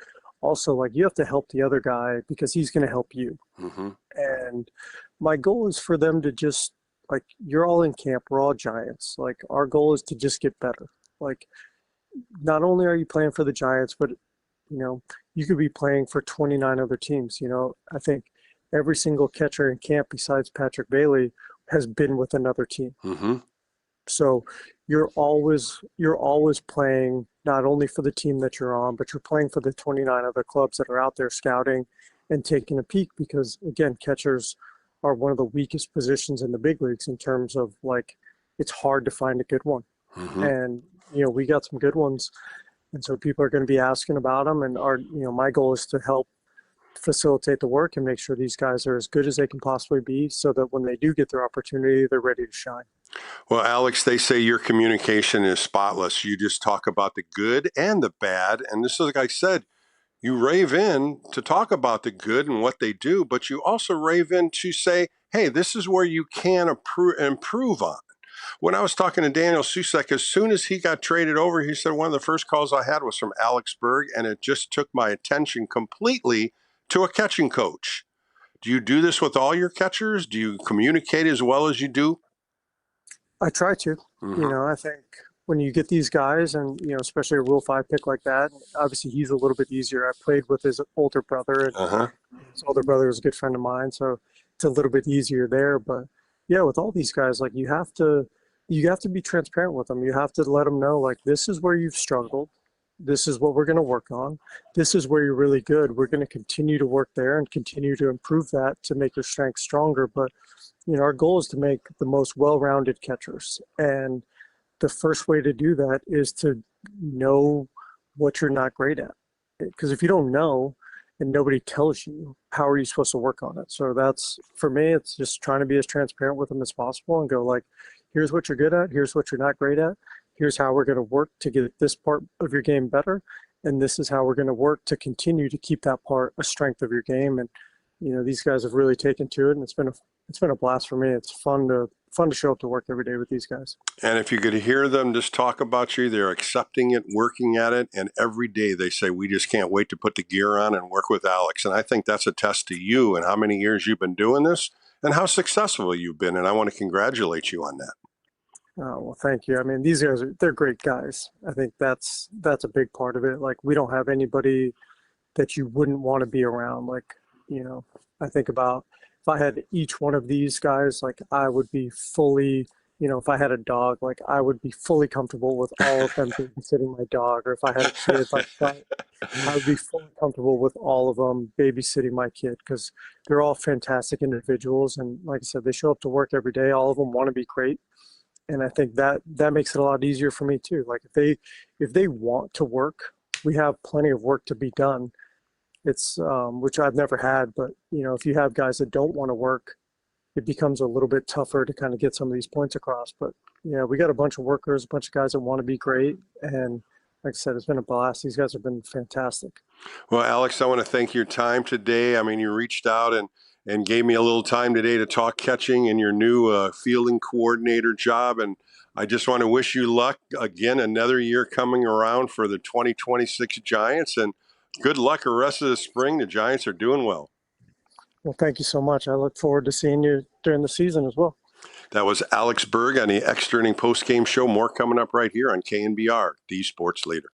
also, like, you have to help the other guy because he's going to help you. Mm-hmm. And my goal is for them to just, like, you're all in camp, we're all Giants. Like, our goal is to just get better. Like, not only are you playing for the Giants, but, you know, you could be playing for 29 other teams. You know, I think every single catcher in camp besides Patrick Bailey has been with another team. Mm-hmm. So you're always playing not only for the team that you're on, but you're playing for the 29 other clubs that are out there scouting and taking a peek, because, again, catchers are one of the weakest positions in the big leagues in terms of, like, it's hard to find a good one. Mm-hmm. And, you know, we got some good ones. And so people are going to be asking about them. And my goal is to help facilitate the work and make sure these guys are as good as they can possibly be, so that when they do get their opportunity, they're ready to shine. Well, Alex, they say your communication is spotless. You just talk about the good and the bad. And this is, like I said, you rave in to talk about the good and what they do, but you also rave in to say, hey, this is where you can improve on. When I was talking to Daniel Susek, as soon as he got traded over, he said one of the first calls I had was from Alex Berg, and it just took my attention completely to a catching coach. Do you do this with all your catchers? Do you communicate as well as you do? I try to. Mm-hmm. You know, I think when you get these guys, and, you know, especially a Rule 5 pick like that, obviously he's a little bit easier. I played with his older brother, and his older brother was a good friend of mine, so it's a little bit easier there. But yeah, with all these guys, like, you have to be transparent with them. You have to let them know, like, this is where you've struggled. This is what we're going to work on. This is where you're really good. We're going to continue to work there and continue to improve that to make your strength stronger. But, you know, our goal is to make the most well-rounded catchers. And the first way to do that is to know what you're not great at. Because if you don't know and nobody tells you, how are you supposed to work on it? So that's, for me, it's just trying to be as transparent with them as possible and go, like, here's what you're good at. Here's what you're not great at. Here's how we're going to work to get this part of your game better. And this is how we're going to work to continue to keep that part a strength of your game. And, you know, these guys have really taken to it, and it's been a blast for me. It's fun to show up to work every day with these guys. And if you could hear them just talk about you, they're accepting it, working at it, and every day they say, we just can't wait to put the gear on and work with Alex. And I think that's a test to you and how many years you've been doing this and how successful you've been. And I want to congratulate you on that. Oh, well, thank you. I mean, these guys they're great guys. I think that's a big part of it. Like, we don't have anybody that you wouldn't want to be around. Like, you know, I think about, if I had each one of these guys, like, I would be fully, you know, if I had a dog, like, I would be fully comfortable with all of them babysitting my dog. Or if I had a kid, like, I would be fully comfortable with all of them babysitting my kid, because they're all fantastic individuals. And like I said, they show up to work every day. All of them want to be great. And I think that makes it a lot easier for me too. Like, if they want to work, we have plenty of work to be done. It's which I've never had, but, you know, if you have guys that don't want to work, it becomes a little bit tougher to kind of get some of these points across. But yeah, we got a bunch of workers, a bunch of guys that want to be great, and like I said, it's been a blast. These guys have been fantastic. Well, Alex, I want to thank your time today. I mean, you reached out and gave me a little time today to talk catching and your new fielding coordinator job. And I just want to wish you luck again, another year coming around for the 2026 Giants, and good luck the rest of the spring. The Giants are doing well. Well, thank you so much. I look forward to seeing you during the season as well. That was Alex Berg on the Extra Inning Post-Game Show. More coming up right here on KNBR, the Sports Leader.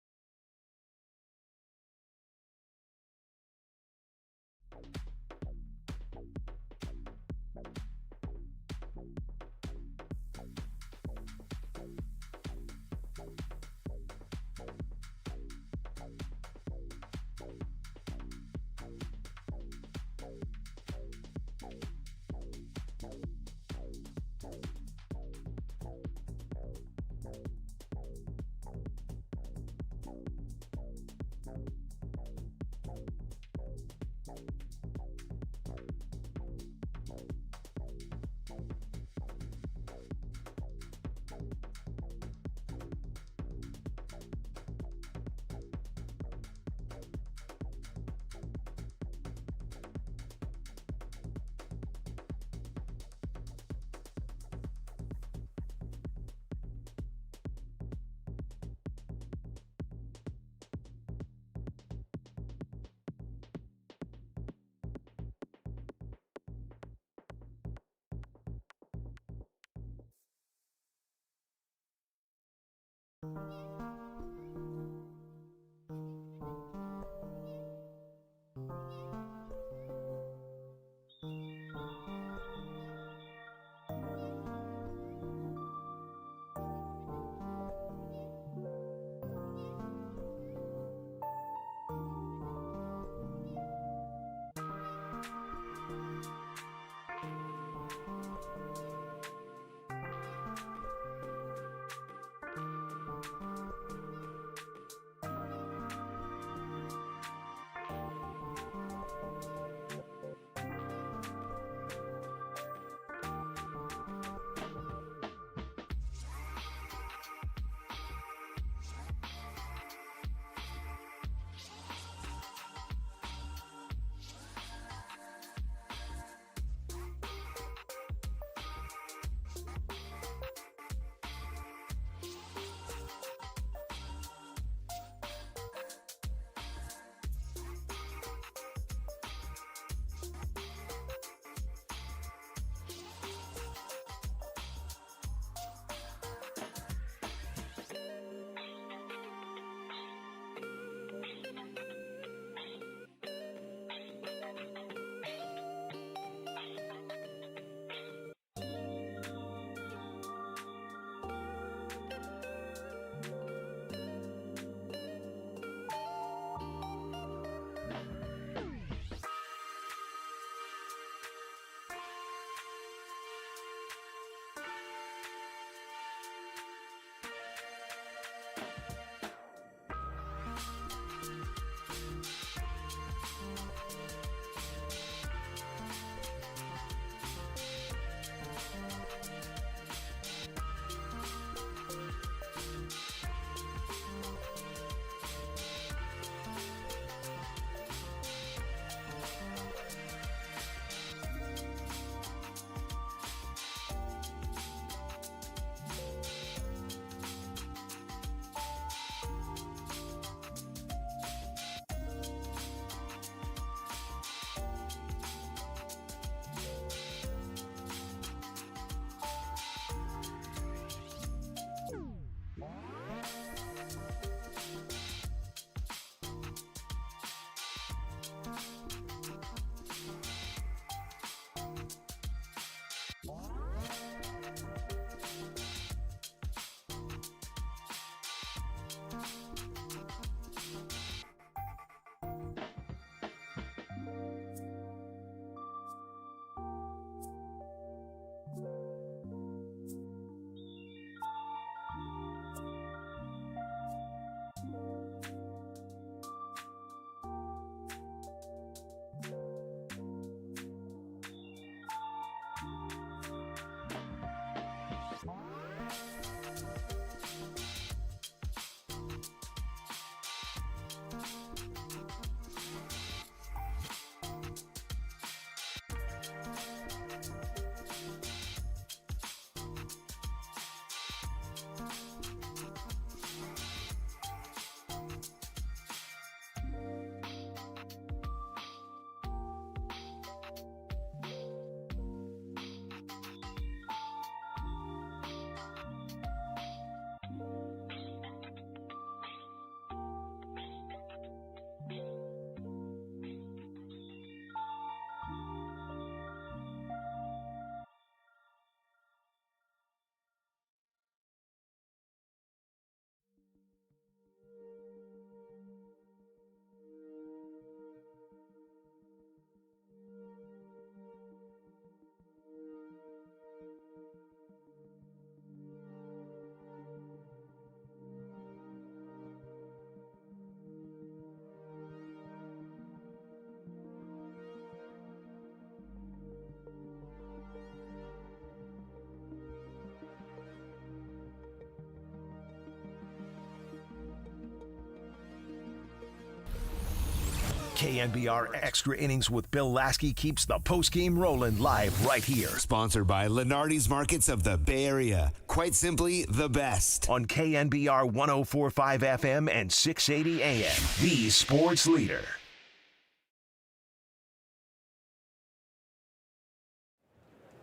KNBR Extra Innings with Bill Laskey keeps the postgame rolling live right here. Sponsored by Lenardi's Markets of the Bay Area. Quite simply, the best. On KNBR 104.5 FM and 680 AM. The sports leader.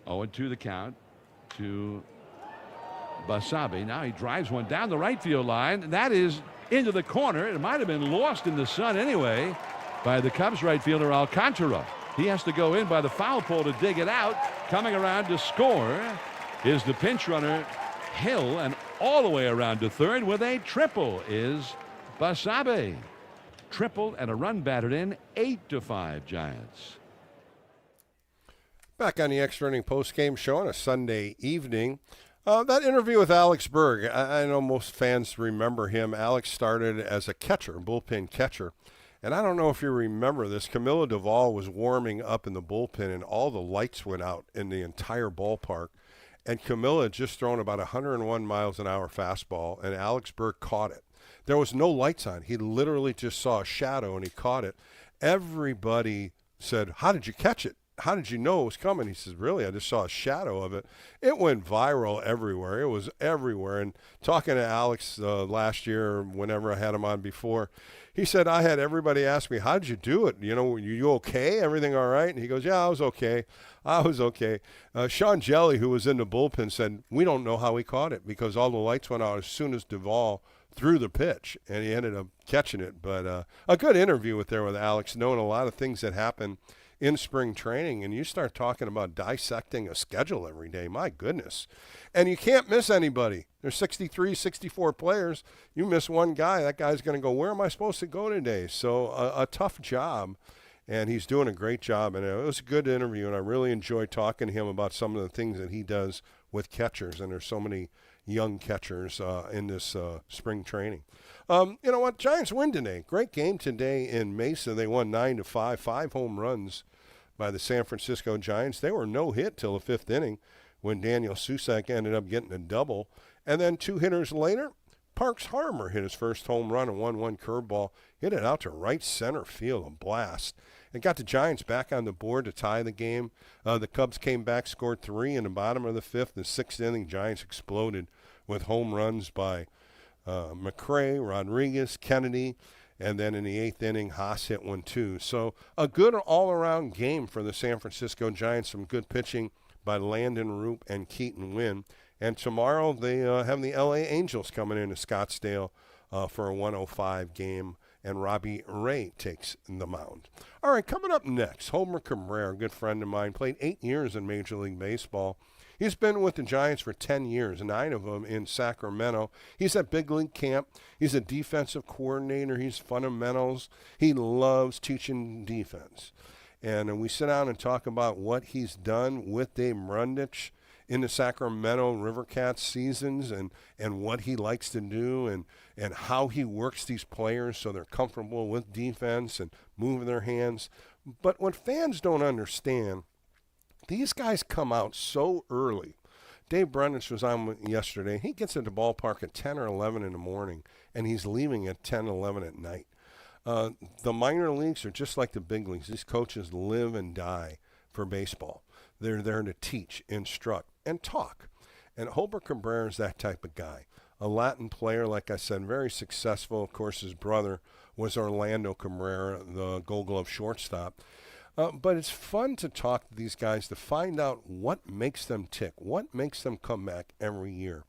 Oh, and 2 the count to Basabe. Now he drives one down the right field line, and that is into the corner. It might have been lost in the sun anyway by the Cubs right fielder Alcantara. He has to go in by the foul pole to dig it out. Coming around to score is the pinch runner Hill, and all the way around to third with a triple is Basabe. Triple and a run batted in, 8-5 Giants. Back on the Extra Inning post-game show on a Sunday evening. That interview with Alex Berg, I know most fans remember him. Alex started as a catcher, bullpen catcher. And I don't know if you remember this. Camilo Duvall was warming up in the bullpen, and all the lights went out in the entire ballpark. And Camilo had just thrown about 101 miles an hour fastball, and Alex Berg caught it. There was no lights on. He literally just saw a shadow, and he caught it. Everybody said, "How did you catch it? How did you know it was coming?" He says, "Really, I just saw a shadow of it." It went viral everywhere. It was everywhere. And talking to Alex last year, whenever I had him on before, he said, I had everybody ask me, "How did you do it? You know, you okay? Everything all right?" And he goes, "Yeah, I was okay. I was okay." Sean Jelly, who was in the bullpen, said, "We don't know how he caught it because all the lights went out as soon as Duvall threw the pitch, and he ended up catching it." But a good interview with Alex, knowing a lot of things that happen in spring training, and you start talking about dissecting a schedule every day. My goodness. And you can't miss anybody. There's 63, 64 players. You miss one guy, that guy's going to go, "Where am I supposed to go today?" So a tough job, and he's doing a great job. And it was a good interview, and I really enjoyed talking to him about some of the things that he does with catchers, and there's so many young catchers in this spring training. You know what? Giants win today. Great game today in Mesa. They won 9-5, 5 home runs by the San Francisco Giants. They were no hit till the 5th inning when Daniel Susak ended up getting a double. And then 2 hitters later, Parks Harmer hit his first home run, a 1-1 curveball, hit it out to right center field, a blast. It got the Giants back on the board to tie the game. The Cubs came back, scored 3 in the bottom of the 5th. The 6th inning, Giants exploded with home runs by McRae, Rodriguez, Kennedy, and then in the 8th inning, Haas hit one too. So a good all-around game for the San Francisco Giants. Some good pitching by Landon Roop and Keaton Wynn. And tomorrow they have the L.A. Angels coming into Scottsdale for a 105 game, and Robbie Ray takes the mound. All right, coming up next, Hbert Cabrera, a good friend of mine, played 8 years in Major League Baseball. He's been with the Giants for 10 years, 9 of them in Sacramento. He's at big league camp. He's a defensive coordinator. He's fundamentals. He loves teaching defense. And we sit down and talk about what he's done with Dave Brundage in the Sacramento Rivercats seasons, and what he likes to do, and how he works these players so they're comfortable with defense and moving their hands. But what fans don't understand, these guys come out so early. Dave Brundage was on yesterday. He gets at the ballpark at 10 or 11 in the morning, and he's leaving at 10, 11 at night. The minor leagues are just like the big leagues. These coaches live and die for baseball. They're there to teach, instruct, and talk. And Hbert Cabrera is that type of guy. A Latin player, like I said, very successful. Of course, his brother was Orlando Cabrera, the Gold Glove shortstop. But it's fun to talk to these guys to find out what makes them tick, what makes them come back every year.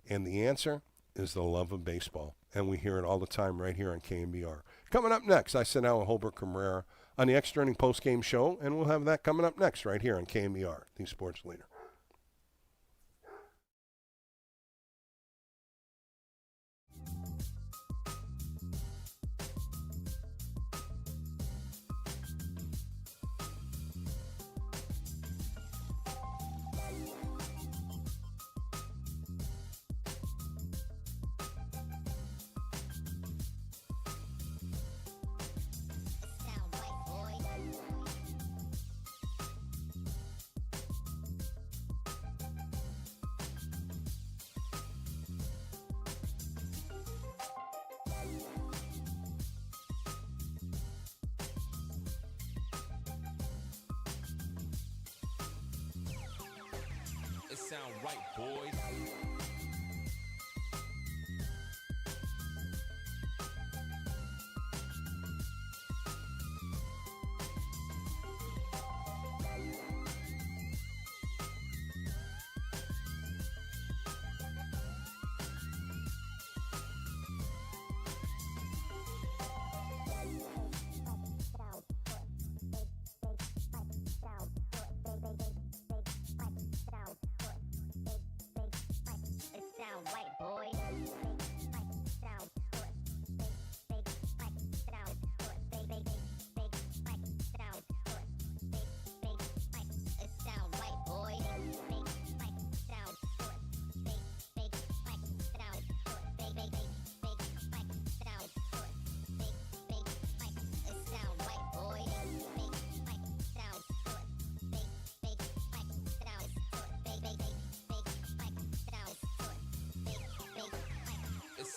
And the answer is the love of baseball. And we hear it all the time right here on KNBR. Coming up next, I sit down with Hbert Cabrera on the Extra Inning Postgame Show, and we'll have that coming up next right here on KNBR, the sports leader. sound right, boys.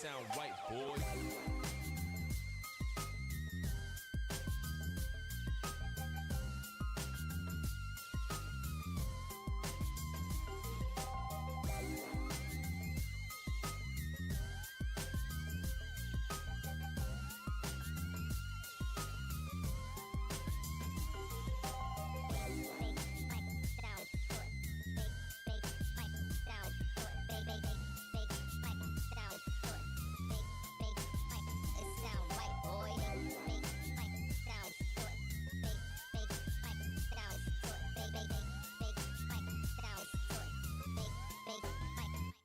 Sound right, boy.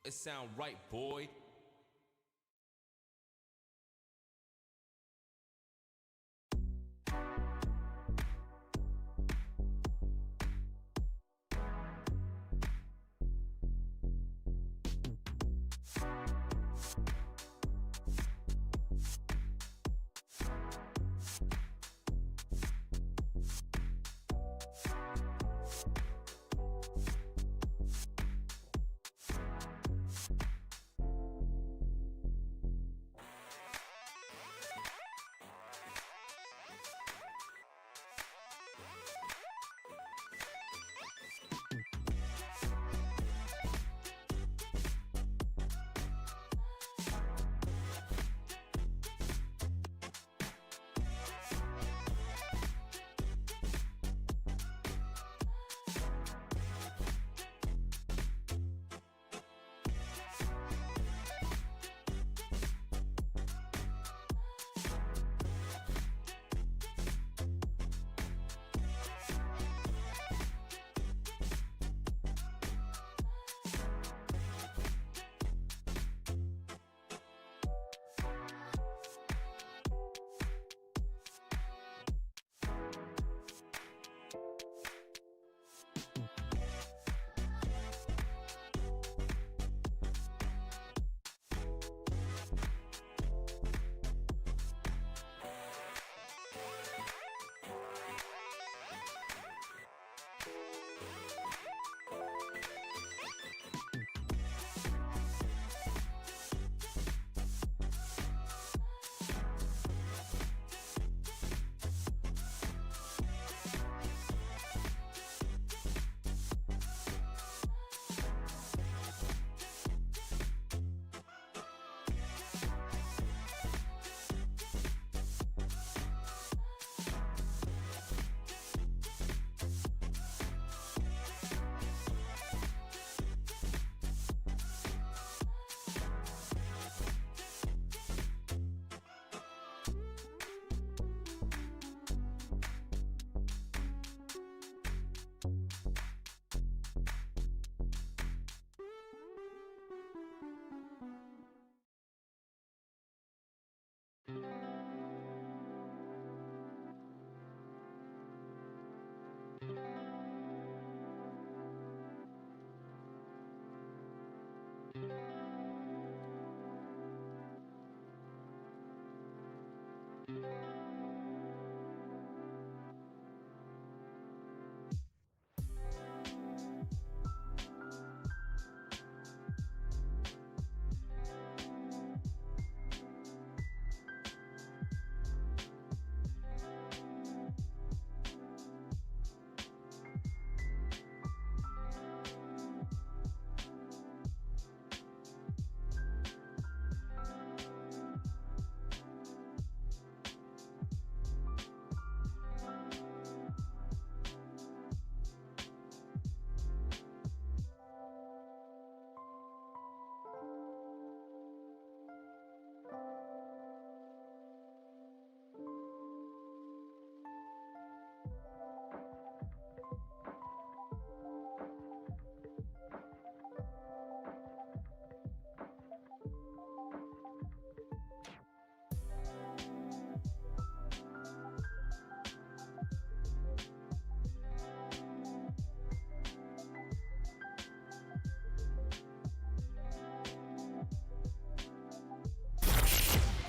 It sound right, boy.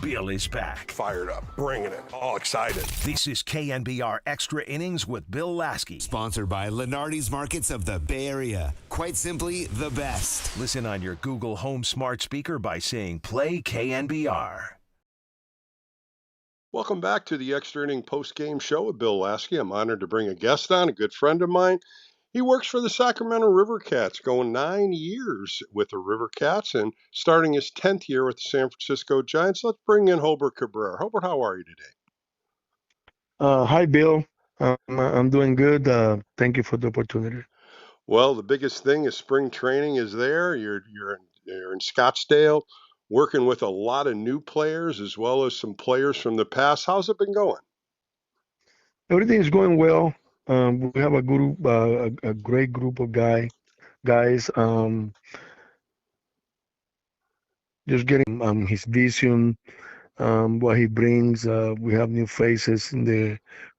Bill is back. Fired up, bringing it, all excited. This is KNBR Extra Innings with Bill Laskey. Sponsored by Lenardi's Markets of the Bay Area. Quite simply, the best. Listen on your Google Home smart speaker by saying play KNBR. Welcome back to the Extra Inning Post-Game Show with Bill Laskey. I'm honored to bring a guest on, a good friend of mine. He works for the Sacramento River Cats, going 9 years with the River Cats and starting his 10th year with the San Francisco Giants. Let's bring in Hbert Cabrera. Hbert, how are you today? Hi, Bill. I'm doing good. Thank you for the opportunity. Well, the biggest thing is spring training is there. You're in Scottsdale, working with a lot of new players as well as some players from the past. How's it been going? Everything is going well. We have a group, a great group of guys. Just getting his vision, what he brings. We have new faces in the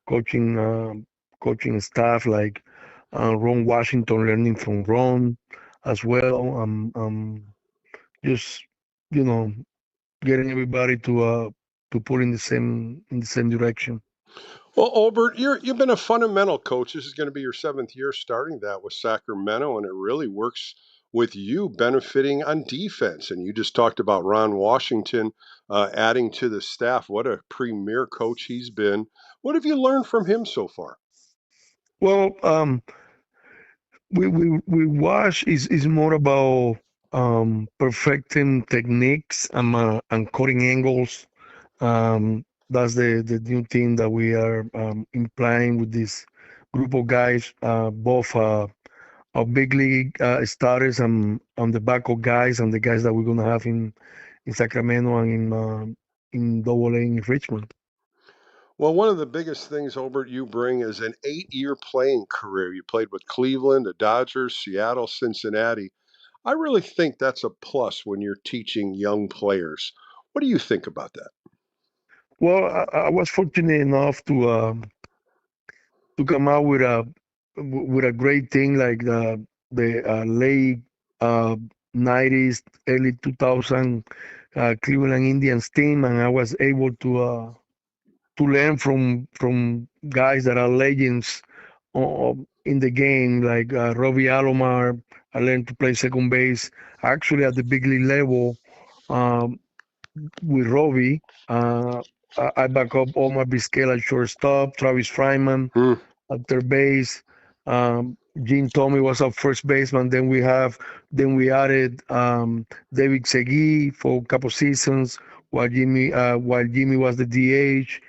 coaching staff, like Ron Washington, learning from Ron as well. Just getting everybody to pull in the same direction. Well, Hbert, you've been a fundamental coach. This is going to be your 7th year starting that with Sacramento, and it really works with you benefiting on defense. And you just talked about Ron Washington adding to the staff. What a premier coach he's been. What have you learned from him so far? Well, we Wash is more about perfecting techniques and cutting angles. That's the new thing that we are implying with this group of guys, both our big league starters and on the backup guys and the guys that we're gonna have in Sacramento and in Double A in Richmond. Well, one of the biggest things, Hbert, you bring is an 8-year playing career. You played with Cleveland, the Dodgers, Seattle, Cincinnati. I really think that's a plus when you're teaching young players. What do you think about that? Well, I was fortunate enough to come out with a great thing like the late 90s, early 2000 Cleveland Indians team, and I was able to learn from guys that are legends in the game, like Robbie Alomar. I learned to play second base actually at the big league level with Robbie. I back up Omar Vizquel at shortstop, Travis Fryman at third base. Gene Tomey was our first baseman. Then we added David Segui for a couple seasons while Jimmy was the DH.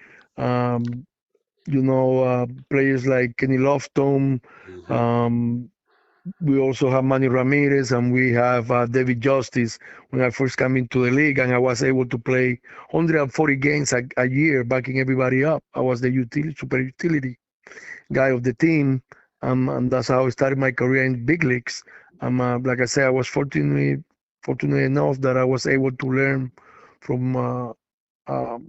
Players like Kenny Lofton. We also have Manny Ramirez, and we have David Justice. When I first came into the league, and I was able to play 140 games a year, backing everybody up. I was the super utility guy of the team, and that's how I started my career in big leagues. Like I said, I was fortunate enough that I was able to learn from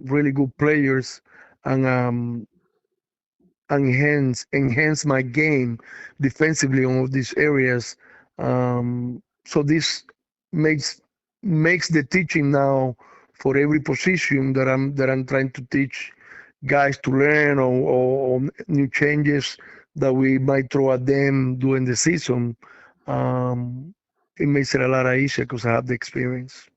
really good players and enhance my game defensively on all these areas. So this makes the teaching now for every position that I'm trying to teach guys to learn or new changes that we might throw at them during the season. It makes it a lot easier because I have the experience.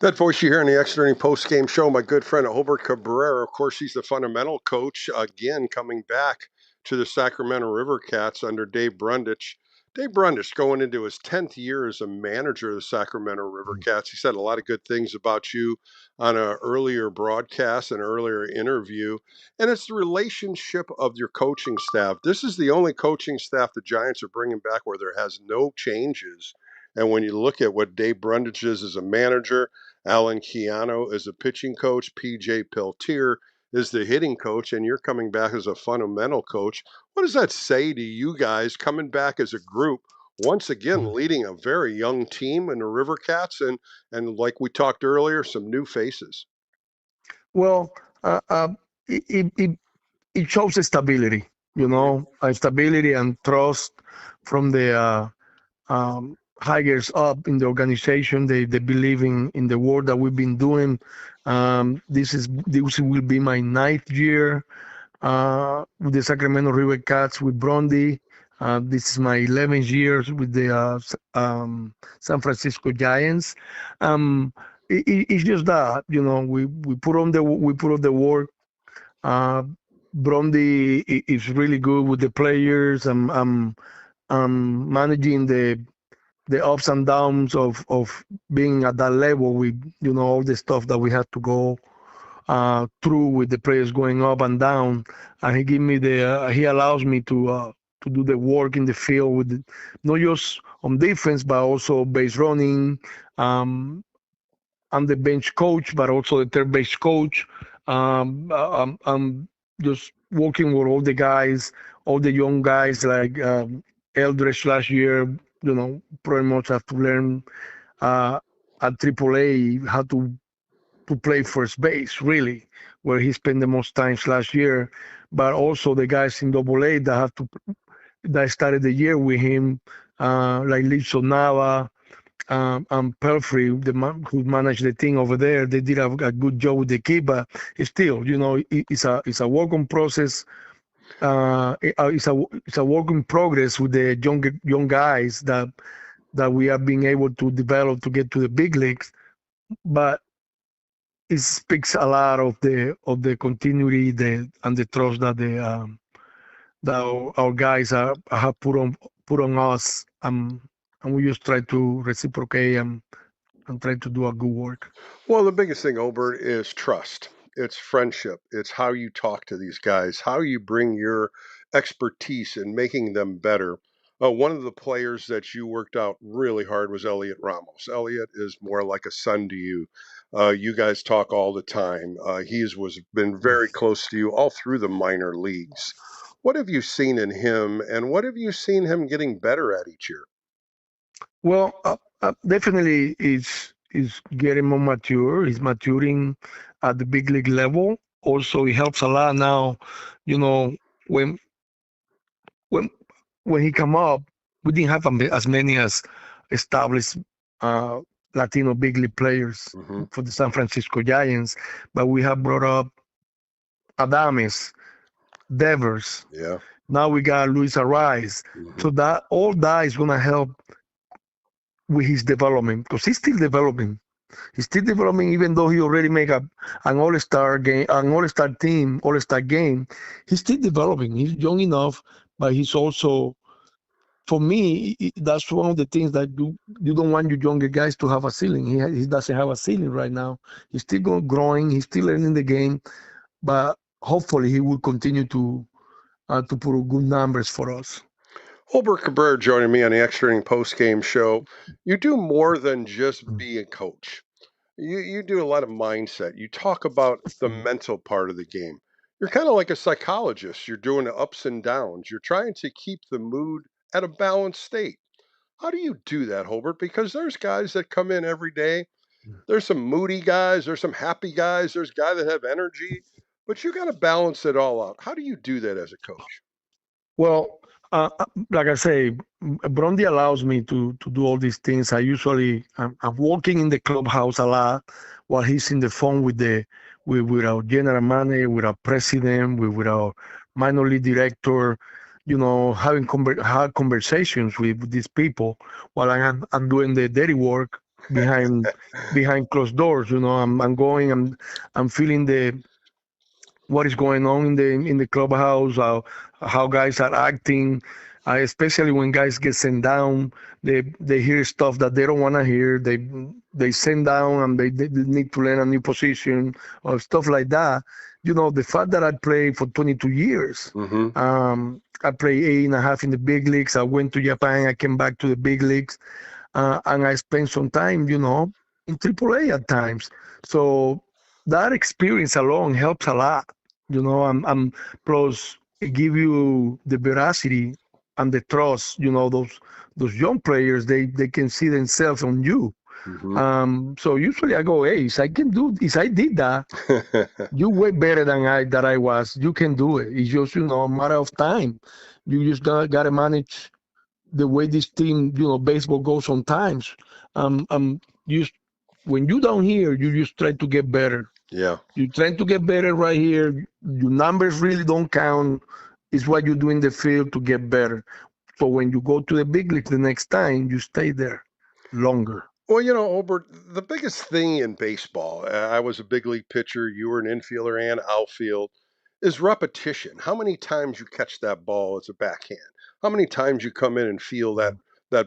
That voice you hear in the Extra Inning Post-Game Show, my good friend Hbert Cabrera. Of course, he's the fundamental coach, again, coming back to the Sacramento River Cats under Dave Brundage. Dave Brundage going into his 10th year as a manager of the Sacramento River Cats. He said a lot of good things about you on an earlier broadcast, an earlier interview. And it's the relationship of your coaching staff. This is the only coaching staff the Giants are bringing back where there has no changes. And when you look at what Dave Brundage is as a manager, Alan Keano is a pitching coach, PJ Peltier is the hitting coach, and you're coming back as a fundamental coach. What does that say to you guys coming back as a group, once again leading a very young team in the River Cats, and like we talked earlier, some new faces? Well, it shows stability, stability and trust from the hires up in the organization. They believe in the work that we've been doing. This will be my 9th year with the Sacramento River Cats with Brondi. This is my 11th year with the San Francisco Giants. It's just that, you know, we put on the work. Brondi is really good with the players. I'm managing the ups and downs of being at that level with, you know, all the stuff that we had to go through with the players going up and down. And he allows me to do the work in the field with not just on defense but also base running. I'm the bench coach, but also the third base coach. I'm just working with all the guys, all the young guys like Eldridge last year. You know, pretty much have to learn at AAA how to play first base, really, where he spent the most times last year. But also the guys in AA that started the year with him, like Lizzo Nava, and Pelfrey, who managed the team over there. They did a good job with the kid, but still, you know, it's a work in process. It's a work in progress with the young guys that we are being able to develop to get to the big leagues. But it speaks a lot of the continuity and the trust that our guys have put on us, and we just try to reciprocate and try to do a good work. Well, the biggest thing, Hbert, is trust. It's friendship. It's how you talk to these guys, how you bring your expertise in making them better. One of the players that you worked out really hard was Elliot Ramos. Elliot is more like a son to you. You guys talk all the time. He's been very close to you all through the minor leagues. What have you seen in him, and what have you seen him getting better at each year? Well, definitely is getting more mature. He's maturing at the big league level. Also, it helps a lot now. You know, when he come up, we didn't have as many as established Latino big league players for the San Francisco Giants, but we have brought up Adames, Devers. Yeah. Now we got Luis Arraez. So that all that is gonna help with his development, because he's still developing. He's still developing, even though he already made an all-star game, an all-star team, all-star game. He's still developing. He's young enough, but he's also, for me, that's one of the things that you don't want your younger guys to have a ceiling. He doesn't have a ceiling right now. He's still growing. He's still learning the game, but hopefully he will continue to put good numbers for us. Hbert Cabrera joining me on the Extra Inning post-game show. You do more than just be a coach. You do a lot of mindset. You talk about the mental part of the game. You're kind of like a psychologist. You're doing the ups and downs. You're trying to keep the mood at a balanced state. How do you do that, Hbert? Because there's guys that come in every day. There's some moody guys. There's some happy guys. There's guys that have energy. But you got to balance it all out. How do you do that as a coach? Well, like I say, Brondi allows me to do all these things. I'm working in the clubhouse a lot while he's in the phone with our general manager, with our president, with our minor league director, you know, having hard conversations with these people while I'm doing the dirty work behind closed doors. You know, I'm feeling what is going on in the clubhouse, how guys are acting, especially when guys get sent down. They hear stuff that they don't want to hear. They send down and they need to learn a new position or stuff like that. You know, the fact that I played for 22 years, I played 8.5 in the big leagues. I went to Japan. I came back to the big leagues, and I spent some time, you know, in AAA at times. So that experience alone helps a lot. You know, I'm plus it give you the veracity and the trust. You know, those young players, they can see themselves on you. So usually I go, hey, if I did that, you way better than I was. You can do it. It's just, you know, a matter of time. You just gotta manage the way this team, baseball goes sometimes. Just when you down here, you just try to get better. Yeah. You're trying to get better right here. Your numbers really don't count. It's what you do in the field to get better. So when you go to the big league the next time, you stay there longer. Well, Hbert, the biggest thing in baseball, I was a big league pitcher, you were an infielder and outfield, is repetition. How many times you catch that ball as a backhand? How many times you come in and feel that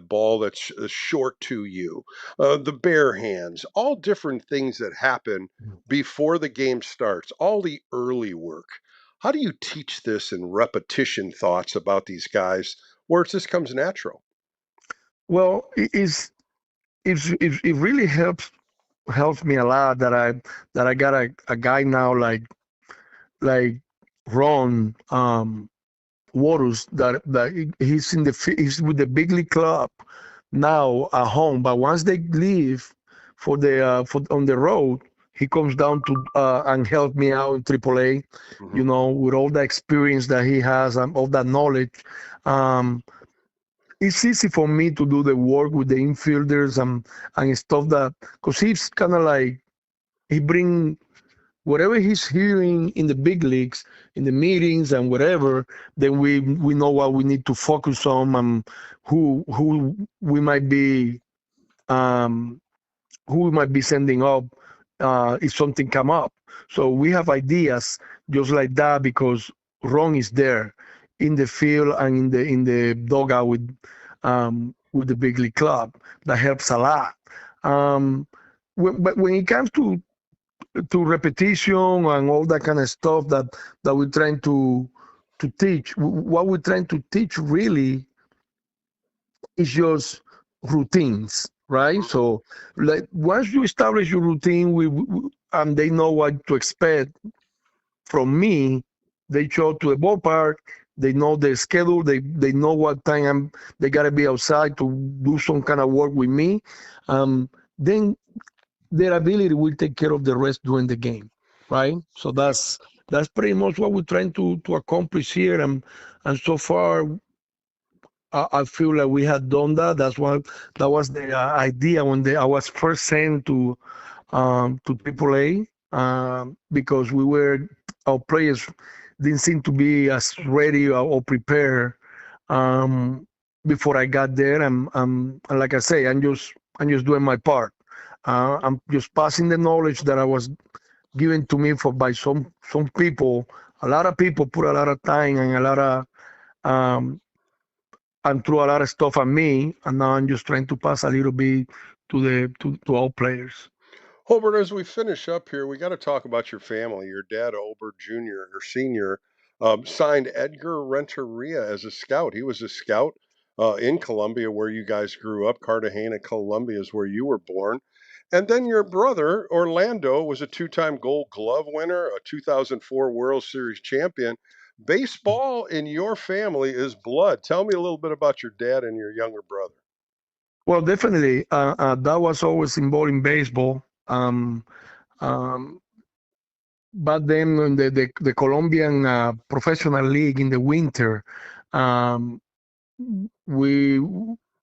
ball that's short to you? The bare hands, all different things that happen before the game starts, all the early work. How do you teach this in repetition thoughts about these guys where it just comes natural? Well, it really helps me a lot that I got a guy now like Ron Waters that he's with the big league club now at home, but once they leave for on the road, he comes down to and help me out in AAA, with all the experience that he has and all that knowledge. It's easy for me to do the work with the infielders and stuff because he's kind of like, he bring whatever he's hearing in the big leagues, in the meetings and whatever, then we know what we need to focus on and who we might be sending up if something come up. So we have ideas just like that because Ron is there in the field and in the dugout with the big league club. That helps a lot. But when it comes to repetition and all that kind of stuff that we're trying to teach, what we're trying to teach really is just routines, right? So like once you establish your routine, and they know what to expect from me, they show up to the ballpark, they know their schedule, they know what time they gotta be outside to do some kind of work with me. Then their ability will take care of the rest during the game, right? So that's pretty much what we're trying to accomplish here, and so far, I feel like we had done that. That was the idea when I was first sent to AAA because our players didn't seem to be as ready or prepared before I got there, and like I say, I'm just doing my part. I'm just passing the knowledge that I was given to me by some people. A lot of people put a lot of time and a lot of and threw a lot of stuff at me, and now I'm just trying to pass a little bit to all players. Hbert, as we finish up here, we got to talk about your family. Your dad, Hbert Jr. or Sr., signed Edgar Renteria as a scout. He was a scout in Colombia, where you guys grew up. Cartagena, Colombia is where you were born. And then your brother, Orlando, was a two-time Gold Glove winner, a 2004 World Series champion. Baseball in your family is blood. Tell me a little bit about your dad and your younger brother. Well, definitely, that was always involved in baseball. But then in the Colombian professional league in the winter, we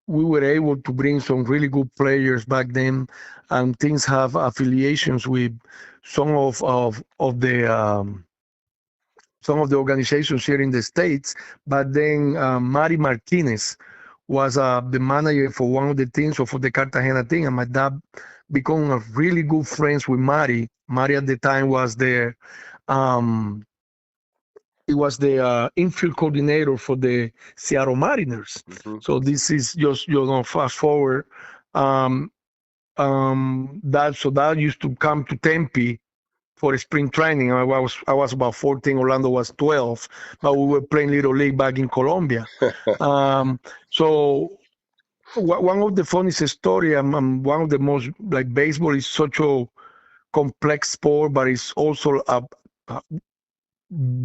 were able to bring some really good players back then, and things have affiliations with some of the organizations here in the States. But then Mari Martinez was the manager for one of the teams, or for the Cartagena team, and my dad became a really good friends with Mari. Mari at the time was the infield coordinator for the Seattle Mariners. Mm-hmm. So this is just fast forward. That used to come to Tempe for spring training. I was about 14. Orlando was 12, but we were playing Little League back in Colombia. So one of the funniest story, and one of the most, like, baseball is such a complex sport, but it's also a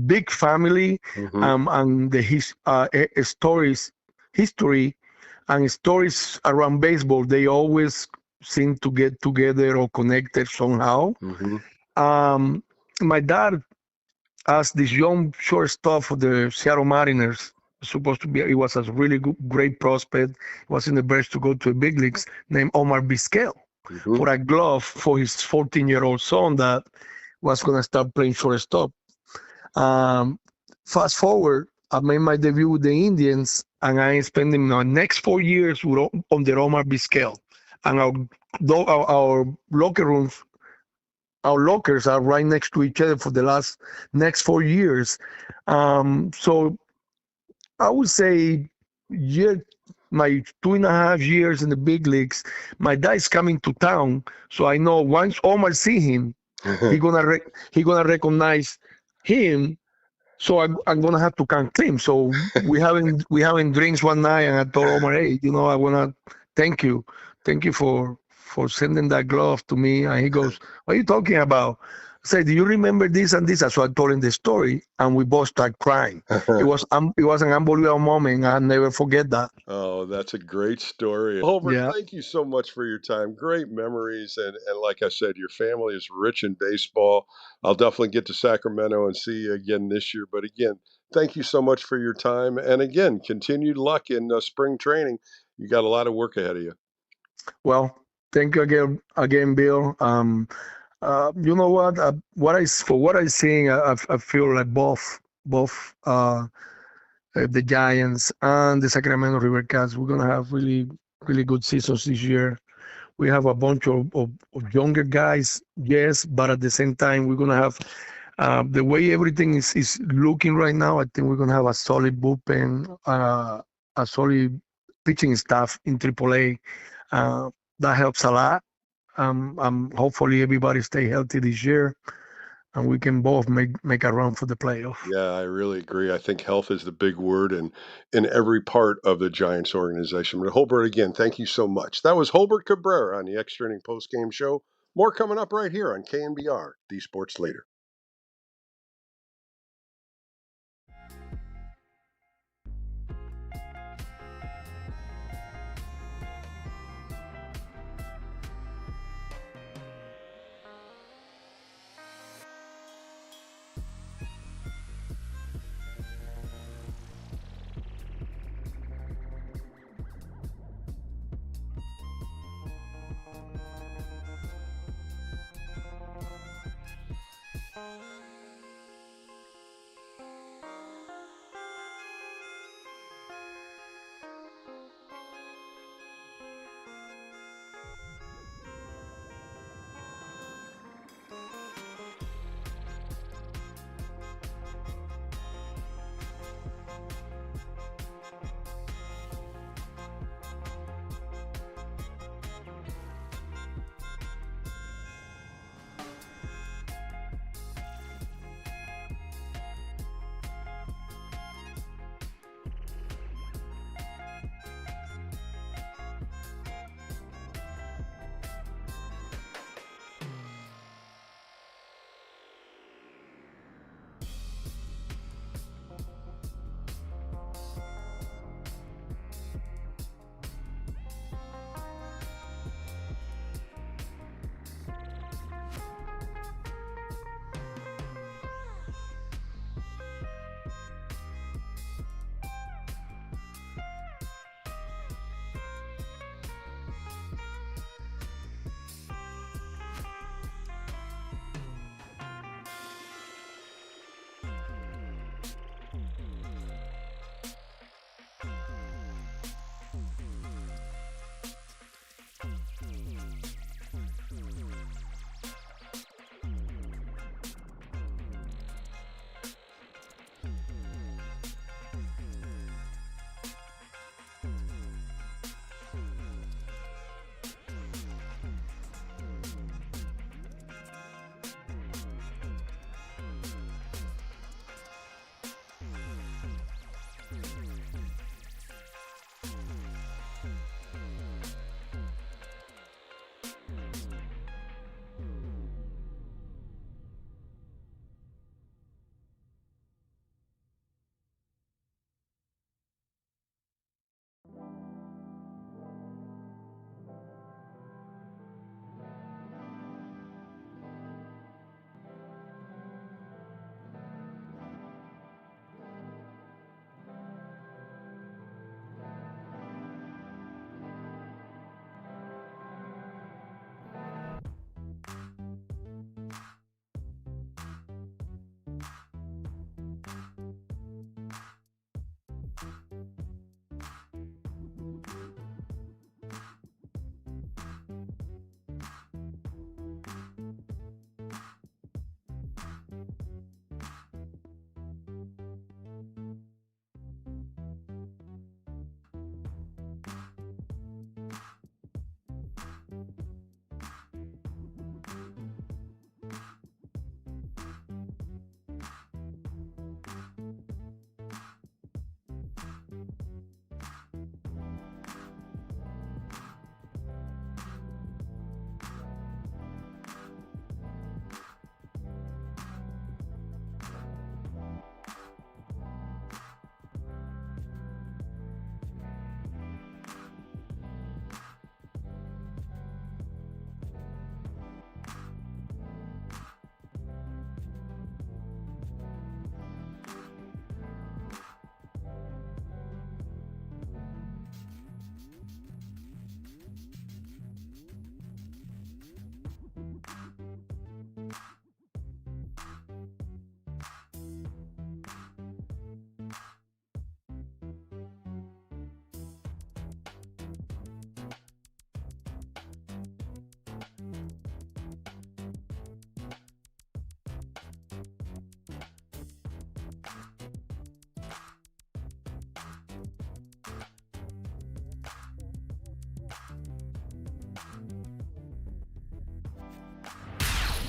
big family. Mm-hmm. And the history and stories around baseball, they always seem to get together or connected somehow. Mm-hmm. My dad asked this young shortstop for the Seattle Mariners supposed to be. He was a really good, great prospect. He was in the verge to go to the big leagues. Named Omar Vizquel for a glove for his 14-year-old son that was going to start playing shortstop. Fast forward, I made my debut with the Indians, and I am spending my next 4 years under Omar Vizquel. And our locker rooms, our lockers are right next to each other for the next 4 years. So I would say my 2.5 years in the big leagues, my dad's coming to town, so I know once Omar see him, he gonna recognize him. So I'm gonna have to come clean. So we having drinks one night, and I told Omar, hey, I wanna thank you for sending that glove to me. And he goes, what are you talking about? I said, do you remember this and this? So I told him the story, and we both started crying. It was an unbelievable moment. I'll never forget that. Oh, that's a great story. Hbert, Yeah. thank you so much for your time. Great memories. And like I said, your family is rich in baseball. I'll definitely get to Sacramento and see you again this year. But again, thank you so much for your time. And again, continued luck in spring training. You got a lot of work ahead of you. Well, thank you again, Bill. You know what? For what I seen, I feel like both the Giants and the Sacramento River Cats, we're gonna have really really good seasons this year. We have a bunch of younger guys, yes, but at the same time, we're gonna have the way everything is looking right now. I think we're gonna have a solid bullpen, a solid pitching staff in AAA. That helps a lot. Hopefully everybody stay healthy this year, and we can both make a run for the playoff. Yeah, I really agree. I think health is the big word in every part of the Giants organization. But Hbert, again, thank you so much. That was Hbert Cabrera on the Extra Inning Postgame Show. More coming up right here on KNBR, the Sports Leader.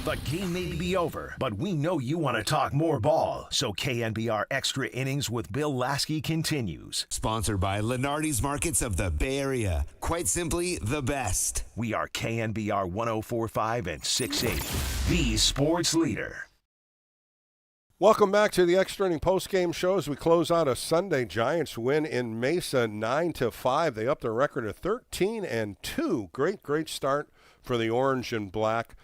The game may be over, but we know you want to talk more ball. So KNBR Extra Innings with Bill Laskey continues. Sponsored by Lenardi's Markets of the Bay Area. Quite simply, the best. We are KNBR 104.5 and 6.8, the sports leader. Welcome back to the Extra Inning postgame show as we close out a Sunday. Giants win in Mesa 9-5. They up their record to 13-2. Great start for the Orange and Black.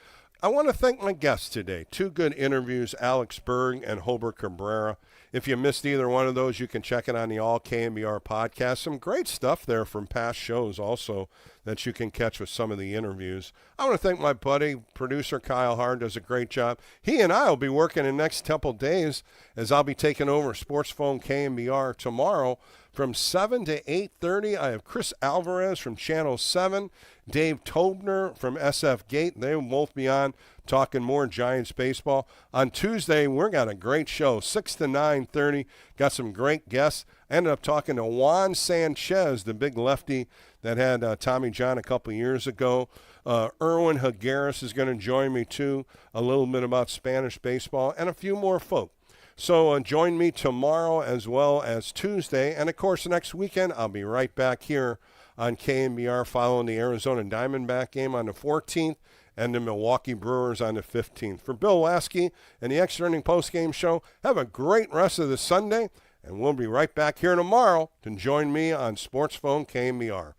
I want to thank my guests today. Two good interviews, Alex Berg and Hbert Cabrera. If you missed either one of those, you can check it on the All KNBR podcast. Some great stuff there from past shows also that you can catch with some of the interviews. I want to thank my buddy, producer Kyle Hard, does a great job. He and I will be working the next couple days as I'll be taking over Sports Phone KNBR tomorrow from 7 to 8:30. I have Chris Alvarez from Channel 7, Dave Tobner from SF Gate. They will both be on talking more Giants baseball. On Tuesday, we've got a great show, 6 to 9:30. Got some great guests. I ended up talking to Juan Sanchez, the big lefty that had Tommy John a couple years ago. Erwin Higueras is going to join me, too, a little bit about Spanish baseball, and a few more folk. So join me tomorrow as well as Tuesday. And, of course, next weekend I'll be right back here on KNBR following the Arizona Diamondback game on the 14th and the Milwaukee Brewers on the 15th. For Bill Laskey and the Extra Inning postgame show, have a great rest of the Sunday, and we'll be right back here tomorrow to join me on Sports Phone KNBR.